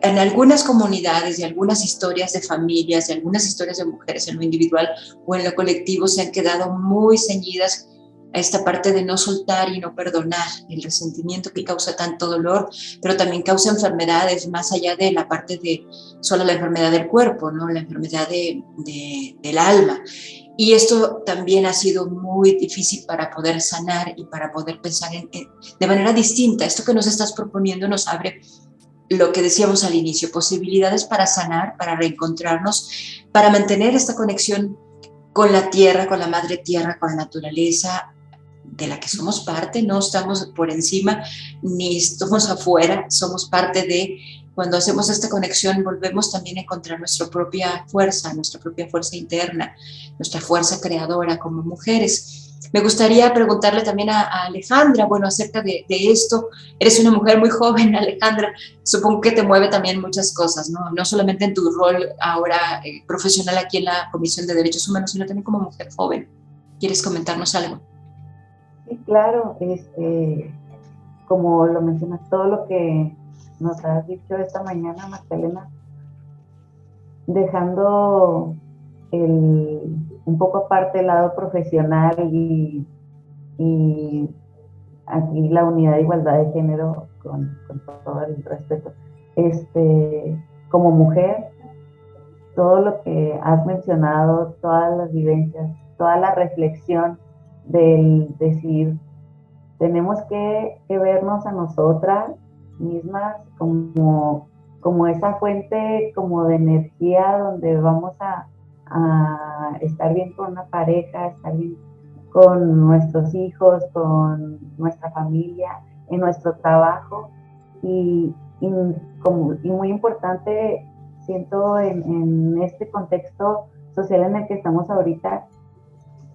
en algunas comunidades y algunas historias de familias y algunas historias de mujeres en lo individual o en lo colectivo se han quedado muy ceñidas a esta parte de no soltar y no perdonar, el resentimiento que causa tanto dolor, pero también causa enfermedades más allá de la parte de solo la enfermedad del cuerpo, ¿no? La enfermedad del alma. Y esto también ha sido muy difícil para poder sanar y para poder pensar de manera distinta. Esto que nos estás proponiendo nos abre lo que decíamos al inicio, posibilidades para sanar, para reencontrarnos, para mantener esta conexión con la tierra, con la madre tierra, con la naturaleza de la que somos parte. No estamos por encima ni estamos afuera, somos parte de. Cuando hacemos esta conexión volvemos también a encontrar nuestra propia fuerza interna, nuestra fuerza creadora como mujeres. Me gustaría preguntarle también a Alejandra, bueno, acerca de esto. Eres una mujer muy joven, Alejandra, supongo que te mueve también muchas cosas, ¿no? No solamente en tu rol ahora profesional aquí en la Comisión de Derechos Humanos, sino también como mujer joven. ¿Quieres comentarnos algo? Sí, claro, como lo mencionas, todo lo que nos has dicho esta mañana, Magdalena, dejando un poco aparte el lado profesional y aquí la unidad de igualdad de género con todo el respeto, como mujer, todo lo que has mencionado, todas las vivencias, toda la reflexión del decir, tenemos que vernos a nosotras mismas como esa fuente como de energía donde vamos a estar bien con una pareja, estar bien con nuestros hijos, con nuestra familia, en nuestro trabajo y muy importante, siento en este contexto social en el que estamos ahorita,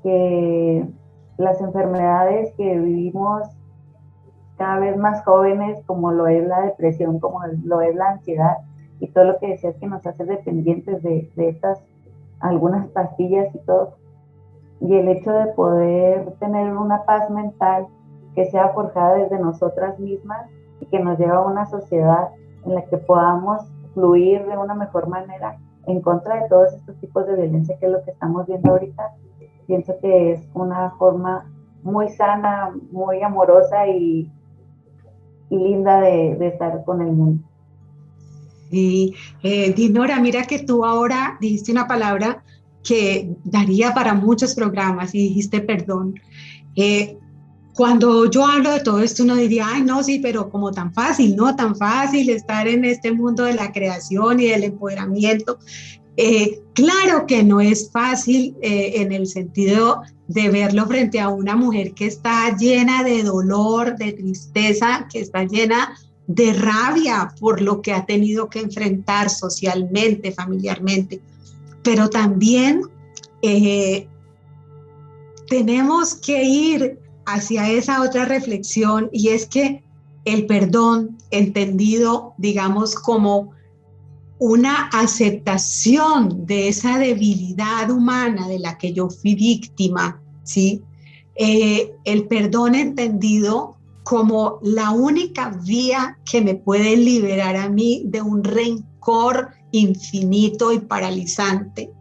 que las enfermedades que vivimos cada vez más jóvenes, como lo es la depresión, como lo es la ansiedad y todo lo que decías que nos hace dependientes de estas algunas pastillas y todo, y el hecho de poder tener una paz mental que sea forjada desde nosotras mismas y que nos lleva a una sociedad en la que podamos fluir de una mejor manera en contra de todos estos tipos de violencia, que es lo que estamos viendo ahorita. Pienso que es una forma muy sana, muy amorosa y linda de estar con el mundo. Y Dinora, mira que tú ahora dijiste una palabra que daría para muchos programas y dijiste perdón. Cuando yo hablo de todo esto uno diría, ay no, sí, pero como tan fácil, no tan fácil estar en este mundo de la creación y del empoderamiento. Claro que no es fácil en el sentido de verlo frente a una mujer que está llena de dolor, de tristeza, que está llena de rabia por lo que ha tenido que enfrentar socialmente, familiarmente, pero también tenemos que ir hacia esa otra reflexión, y es que el perdón entendido, digamos, como una aceptación de esa debilidad humana de la que yo fui víctima, ¿sí? El perdón entendido como la única vía que me puede liberar a mí de un rencor infinito y paralizante,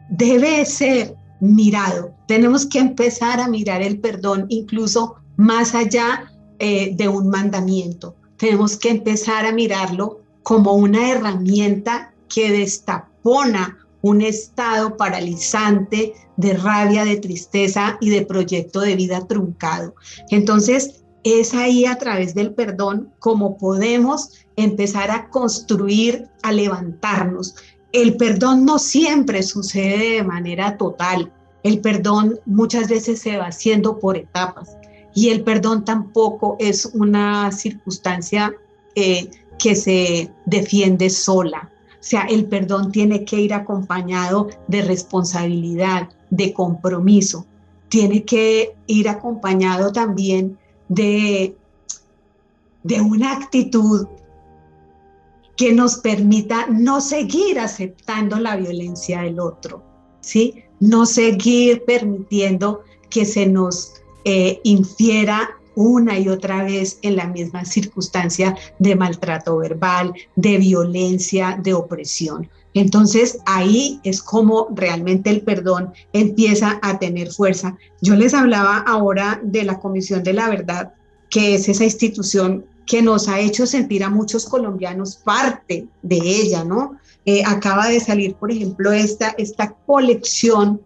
debe ser mirado. Tenemos que empezar a mirar el perdón incluso más allá de un mandamiento. Tenemos que empezar a mirarlo como una herramienta que destapona un estado paralizante de rabia, de tristeza y de proyecto de vida truncado. Entonces, es ahí a través del perdón como podemos empezar a construir, a levantarnos. El perdón no siempre sucede de manera total. El perdón muchas veces se va haciendo por etapas y el perdón tampoco es una circunstancia que se defiende sola. O sea, el perdón tiene que ir acompañado de responsabilidad, de compromiso. Tiene que ir acompañado también de una actitud que nos permita no seguir aceptando la violencia del otro, ¿sí? No seguir permitiendo que se nos infiera una y otra vez en la misma circunstancia de maltrato verbal, de violencia, de opresión. Entonces ahí es como realmente el perdón empieza a tener fuerza. Yo les hablaba ahora de la Comisión de la Verdad, que es esa institución que nos ha hecho sentir a muchos colombianos parte de ella, ¿no? Acaba de salir, por ejemplo, esta colección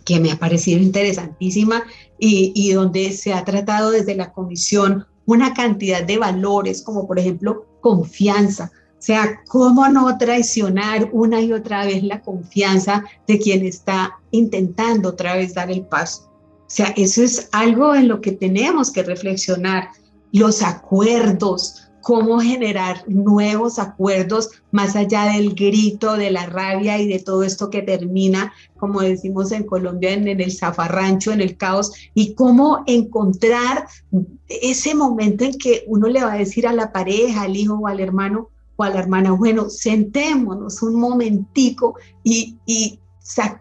que me ha parecido interesantísima y donde se ha tratado desde la comisión una cantidad de valores, como por ejemplo confianza. O sea, cómo no traicionar una y otra vez la confianza de quien está intentando otra vez dar el paso. O sea, eso es algo en lo que tenemos que reflexionar. Los acuerdos, cómo generar nuevos acuerdos más allá del grito, de la rabia y de todo esto que termina, como decimos en Colombia, en el zafarrancho, en el caos, y cómo encontrar ese momento en que uno le va a decir a la pareja, al hijo o al hermano o a la hermana, bueno, sentémonos un momentico y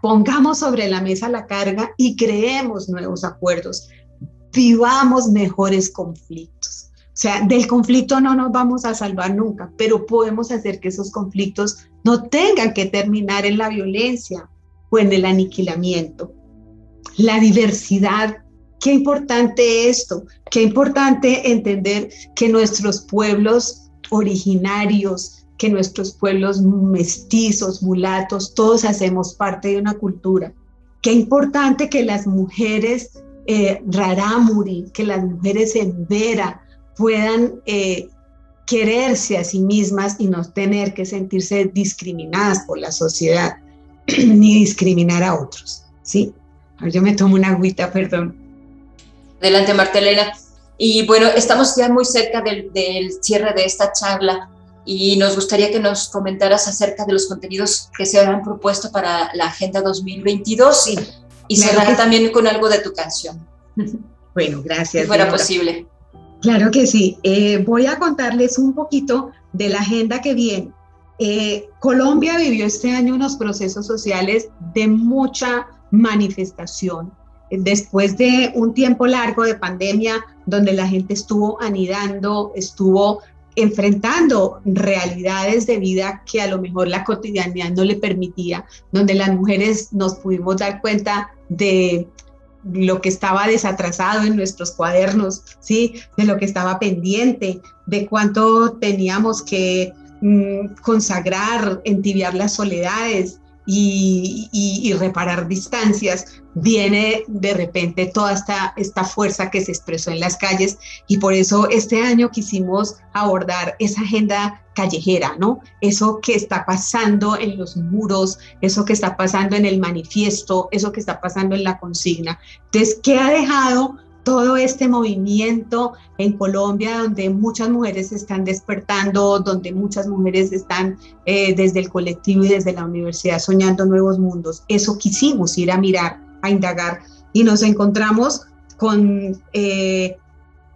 pongamos sobre la mesa la carga y creemos nuevos acuerdos, vivamos mejores conflictos. O sea, del conflicto no nos vamos a salvar nunca, pero podemos hacer que esos conflictos no tengan que terminar en la violencia o en el aniquilamiento. La diversidad, qué importante esto, qué importante entender que nuestros pueblos originarios, que nuestros pueblos mestizos, mulatos, todos hacemos parte de una cultura. Qué importante que las mujeres rarámuri, que las mujeres en vera, puedan quererse a sí mismas y no tener que sentirse discriminadas por la sociedad, ni discriminar a otros, ¿sí? Yo me tomo una agüita, perdón. Adelante, Marta Elena. Y bueno, estamos ya muy cerca del cierre de esta charla y nos gustaría que nos comentaras acerca de los contenidos que se han propuesto para la Agenda 2022 sí, y claro cerrar también con algo de tu canción. Bueno, gracias. Si fuera posible. Claro que sí. Voy a contarles un poquito de la agenda que viene. Colombia vivió este año unos procesos sociales de mucha manifestación. Después de un tiempo largo de pandemia, donde la gente estuvo anidando, estuvo enfrentando realidades de vida que a lo mejor la cotidianidad no le permitía, donde las mujeres nos pudimos dar cuenta de lo que estaba desatrasado en nuestros cuadernos, ¿sí? De lo que estaba pendiente, de cuánto teníamos que consagrar, entibiar las soledades y reparar distancias. Viene de repente toda esta fuerza que se expresó en las calles y por eso este año quisimos abordar esa agenda callejera, ¿no? Eso que está pasando en los muros, eso que está pasando en el manifiesto, eso que está pasando en la consigna. Entonces, ¿qué ha dejado todo este movimiento en Colombia, donde muchas mujeres se están despertando, donde muchas mujeres están desde el colectivo y desde la universidad soñando nuevos mundos? Eso quisimos ir a mirar, a indagar, y nos encontramos con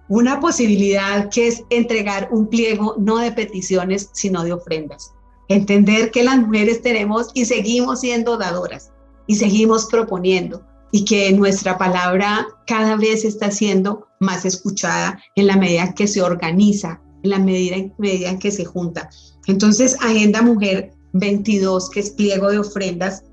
una posibilidad que es entregar un pliego no de peticiones, sino de ofrendas. Entender que las mujeres tenemos y seguimos siendo dadoras y seguimos proponiendo y que nuestra palabra cada vez está siendo más escuchada en la medida en que se organiza, en la medida en que se junta. Entonces, Agenda Mujer 22, que es pliego de ofrendas,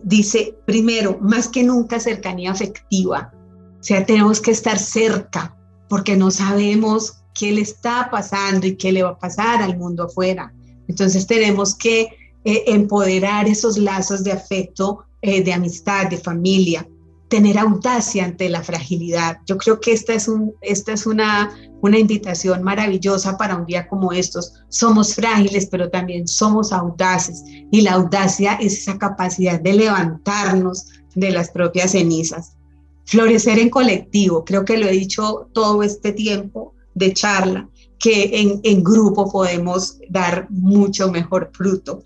dice, primero, más que nunca cercanía afectiva. O sea, tenemos que estar cerca porque no sabemos qué le está pasando y qué le va a pasar al mundo afuera. Entonces tenemos que empoderar esos lazos de afecto, de amistad, de familia, tener audacia ante la fragilidad. Yo creo que esta es una invitación maravillosa para un día como estos. Somos frágiles, pero también somos audaces, y la audacia es esa capacidad de levantarnos de las propias cenizas. Florecer en colectivo, creo que lo he dicho todo este tiempo de charla, que en grupo podemos dar mucho mejor fruto.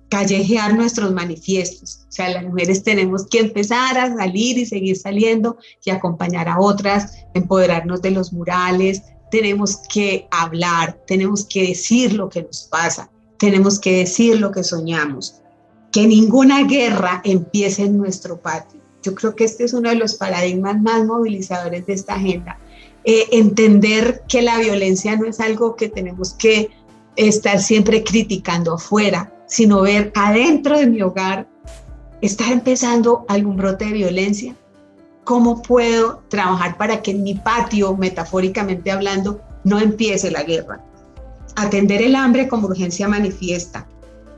Callejear nuestros manifiestos, o sea, las mujeres tenemos que empezar a salir y seguir saliendo y acompañar a otras, empoderarnos de los murales, tenemos que hablar, tenemos que decir lo que nos pasa, tenemos que decir lo que soñamos, que ninguna guerra empiece en nuestro patio. Yo creo que este es uno de los paradigmas más movilizadores de esta agenda. Entender que la violencia no es algo que tenemos que estar siempre criticando afuera, sino ver adentro de mi hogar, ¿está empezando algún brote de violencia? ¿Cómo puedo trabajar para que en mi patio, metafóricamente hablando, no empiece la guerra? Atender el hambre como urgencia manifiesta.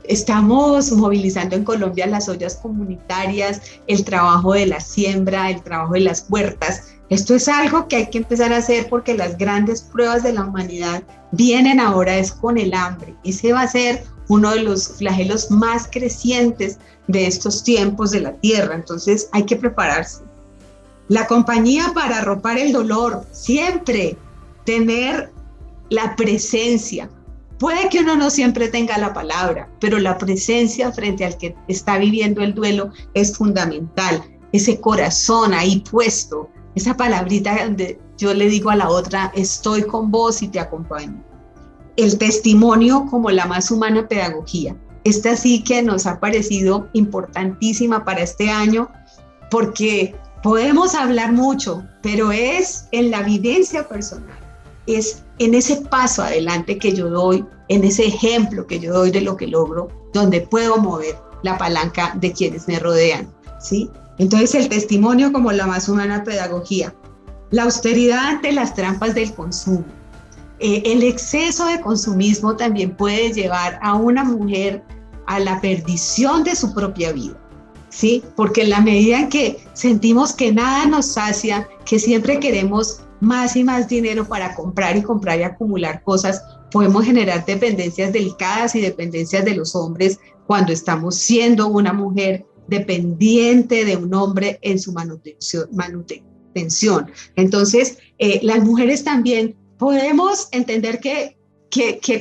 Estamos movilizando en Colombia las ollas comunitarias, el trabajo de la siembra, el trabajo de las huertas. Esto es algo que hay que empezar a hacer porque las grandes pruebas de la humanidad vienen ahora es con el hambre. Ese va a ser uno de los flagelos más crecientes de estos tiempos de la tierra. Entonces hay que prepararse. La compañía para arropar el dolor, siempre tener la presencia. Puede que uno no siempre tenga la palabra, pero la presencia frente al que está viviendo el duelo es fundamental. Ese corazón ahí puesto, esa palabrita donde yo le digo a la otra, estoy con vos y te acompaño. El testimonio como la más humana pedagogía. Esta sí que nos ha parecido importantísima para este año, porque podemos hablar mucho, pero es en la vivencia personal, es en ese paso adelante que yo doy, en ese ejemplo que yo doy de lo que logro, donde puedo mover la palanca de quienes me rodean, ¿sí? Entonces el testimonio como la más humana pedagogía, la austeridad ante las trampas del consumo. El exceso de consumismo también puede llevar a una mujer a la perdición de su propia vida, ¿sí? Porque en la medida en que sentimos que nada nos sacia, que siempre queremos más y más dinero para comprar y acumular cosas, podemos generar dependencias delicadas y dependencias de los hombres cuando estamos siendo una mujer dependiente de un hombre en su manutención. Entonces, las mujeres también podemos entender que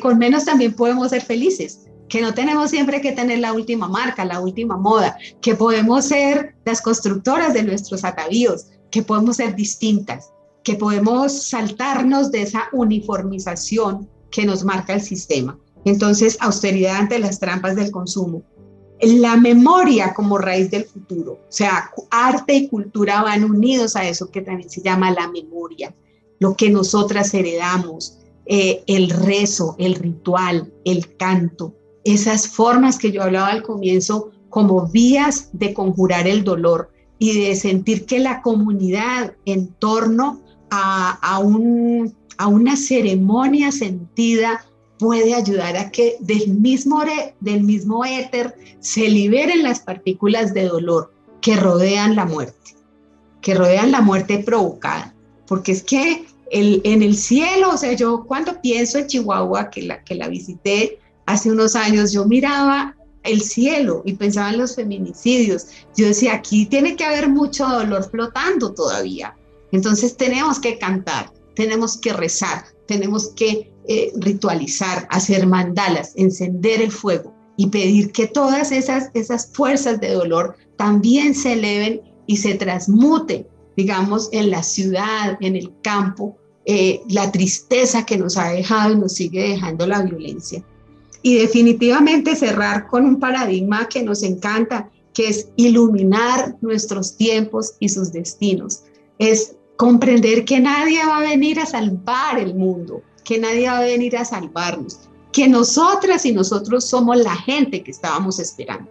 con menos también podemos ser felices, que no tenemos siempre que tener la última marca, la última moda, que podemos ser las constructoras de nuestros atavíos, que podemos ser distintas, que podemos saltarnos de esa uniformización que nos marca el sistema. Entonces, austeridad ante las trampas del consumo. La memoria como raíz del futuro, o sea, arte y cultura van unidos a eso que también se llama la memoria, lo que nosotras heredamos, el rezo, el ritual, el canto, esas formas que yo hablaba al comienzo como vías de conjurar el dolor y de sentir que la comunidad en torno a una ceremonia sentida puede ayudar a que del mismo éter se liberen las partículas de dolor que rodean la muerte provocada. Porque es que en el cielo, o sea, yo cuando pienso en Chihuahua, que la visité hace unos años, yo miraba el cielo y pensaba en los feminicidios. Yo decía, aquí tiene que haber mucho dolor flotando todavía. Entonces tenemos que cantar, tenemos que rezar, tenemos que ritualizar, hacer mandalas, encender el fuego y pedir que todas esas fuerzas de dolor también se eleven y se transmuten, digamos, en la ciudad, en el campo, la tristeza que nos ha dejado y nos sigue dejando la violencia. Y definitivamente cerrar con un paradigma que nos encanta, que es iluminar nuestros tiempos y sus destinos. Es comprender que nadie va a venir a salvar el mundo, que nadie va a venir a salvarnos, que nosotras y nosotros somos la gente que estábamos esperando.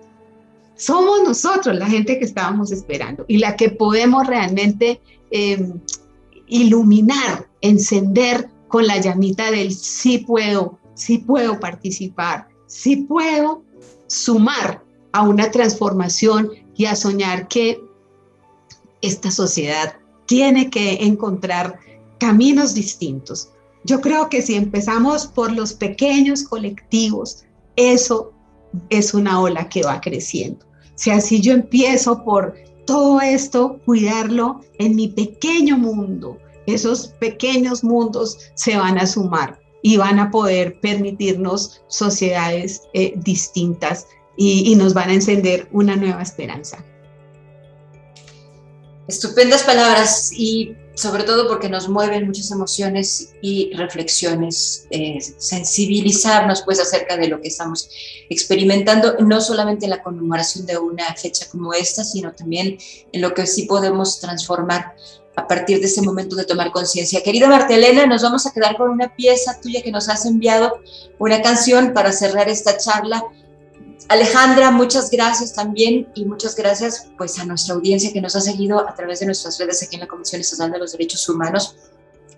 Somos nosotros la gente que estábamos esperando y la que podemos realmente iluminar, encender con la llamita del sí puedo participar, sí puedo sumar a una transformación y a soñar que esta sociedad tiene que encontrar caminos distintos. Yo creo que si empezamos por los pequeños colectivos, eso es una ola que va creciendo. Si así yo empiezo por todo esto, cuidarlo en mi pequeño mundo, esos pequeños mundos se van a sumar y van a poder permitirnos sociedades distintas y nos van a encender una nueva esperanza. Estupendas palabras y sobre todo porque nos mueven muchas emociones y reflexiones, sensibilizarnos pues acerca de lo que estamos experimentando, no solamente en la conmemoración de una fecha como esta, sino también en lo que sí podemos transformar a partir de ese momento de tomar conciencia. Querida Marta Elena, nos vamos a quedar con una pieza tuya que nos has enviado, una canción para cerrar esta charla. Alejandra, muchas gracias también y muchas gracias pues a nuestra audiencia que nos ha seguido a través de nuestras redes aquí en la Comisión Estatal de los Derechos Humanos.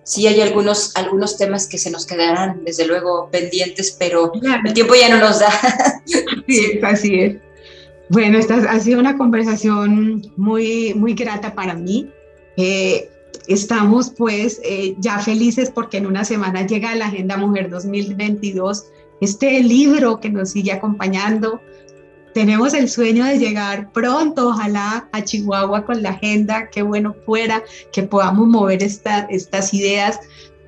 Sí hay algunos temas que se nos quedarán desde luego pendientes, pero claro, el tiempo ya no nos da. Así es. Bueno, esta ha sido una conversación muy, muy grata para mí. Estamos pues ya felices porque en una semana llega la Agenda Mujer 2022, este libro que nos sigue acompañando. Tenemos el sueño de llegar pronto, ojalá, a Chihuahua con la agenda. Qué bueno fuera que podamos mover estas ideas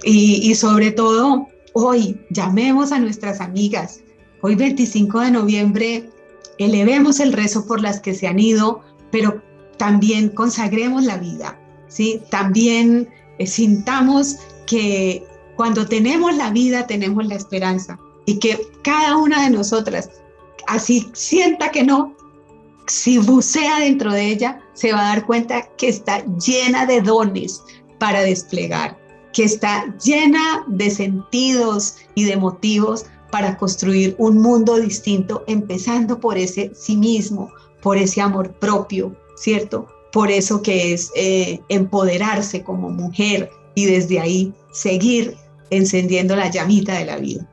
y sobre todo hoy llamemos a nuestras amigas. Hoy 25 de noviembre elevemos el rezo por las que se han ido, pero también consagremos la vida, ¿sí? También sintamos que cuando tenemos la vida tenemos la esperanza y que cada una de nosotras, así sienta que no, si bucea dentro de ella, se va a dar cuenta que está llena de dones para desplegar, que está llena de sentidos y de motivos para construir un mundo distinto, empezando por ese sí mismo, por ese amor propio, ¿cierto? Por eso que es empoderarse como mujer y desde ahí seguir encendiendo la llamita de la vida.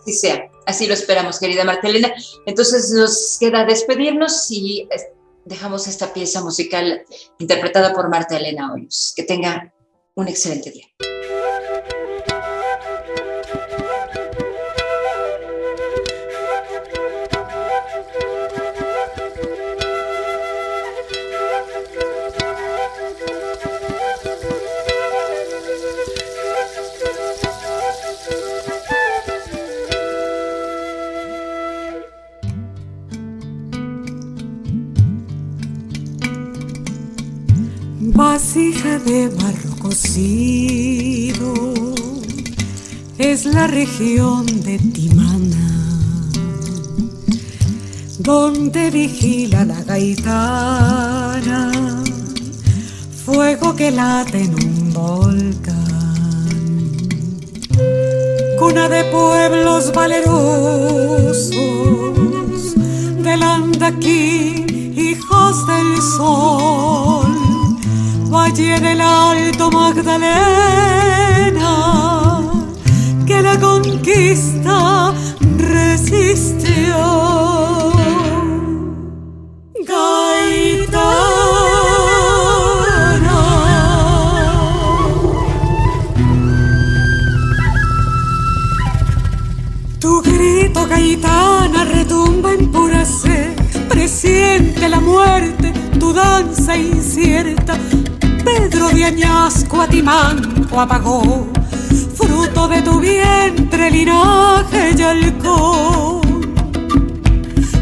Así sea, así lo esperamos, querida Marta Elena. Entonces nos queda despedirnos y dejamos esta pieza musical interpretada por Marta Elena Hoyos. Que tenga un excelente día. Vasija de barro cocido es la región de Timana, donde vigila la gaitana, fuego que late en un volcán, cuna de pueblos valerosos, del Andaquí, hijos del sol. Valle del Alto Magdalena, que la conquista resistió. Gaitana, tu grito, gaitana, retumba en pura sed, presiente la muerte, tu danza incierta. Pedro de Añasco a Timanco apagó, fruto de tu vientre, linaje y halcón.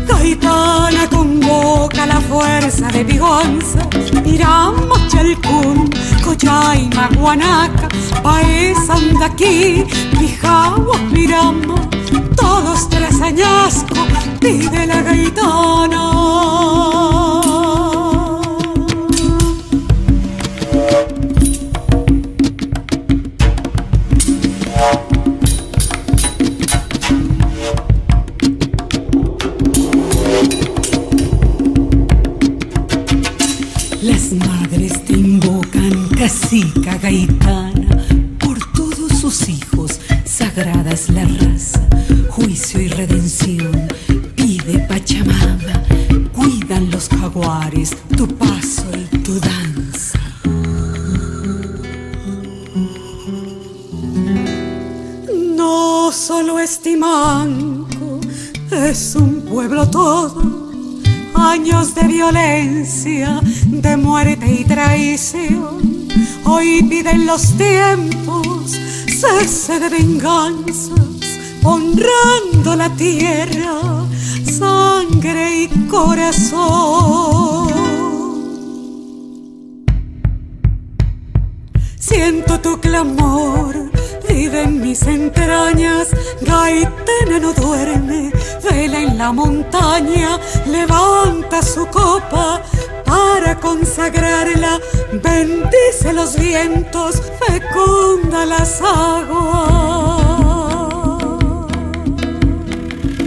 Gaitana convoca la fuerza de Pigonza, Irama, Chalcún, Cochaima, Guanaca, Paez, Andaquí, Pijagua, Pirama, todos tres añasco, pide la gaitana. Las madres te invocan, cacica gaitana, por todos sus hijos, sagrada es la raza, juicio y redención, pide Pachamama, cuidan los jaguares, tu paso y tu danza. No solo Estimanco, es un pueblo todo. Años de violencia, de muerte y traición. Hoy piden los tiempos cese de venganzas, honrando la tierra, sangre y corazón. Siento tu clamor, vive en mis entrañas. Gaitana no duerme, vela en la montaña, levanta su copa para consagrarla, bendice los vientos, fecunda las aguas.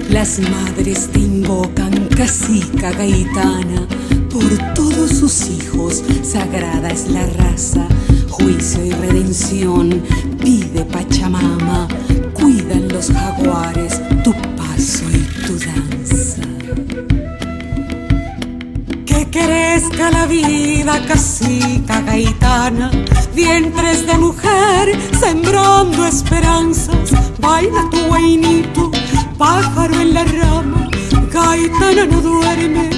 Las madres te invocan, cacica gaitana, por todos sus hijos, sagrada es la raza, juicio y redención, pide Pachamama, cuidan los jaguares, tu paso y tu danza. Que crezca la vida, cacica gaitana, vientres de mujer, sembrando esperanzas, baila tu guainito, pájaro en la rama, gaitana no duerme,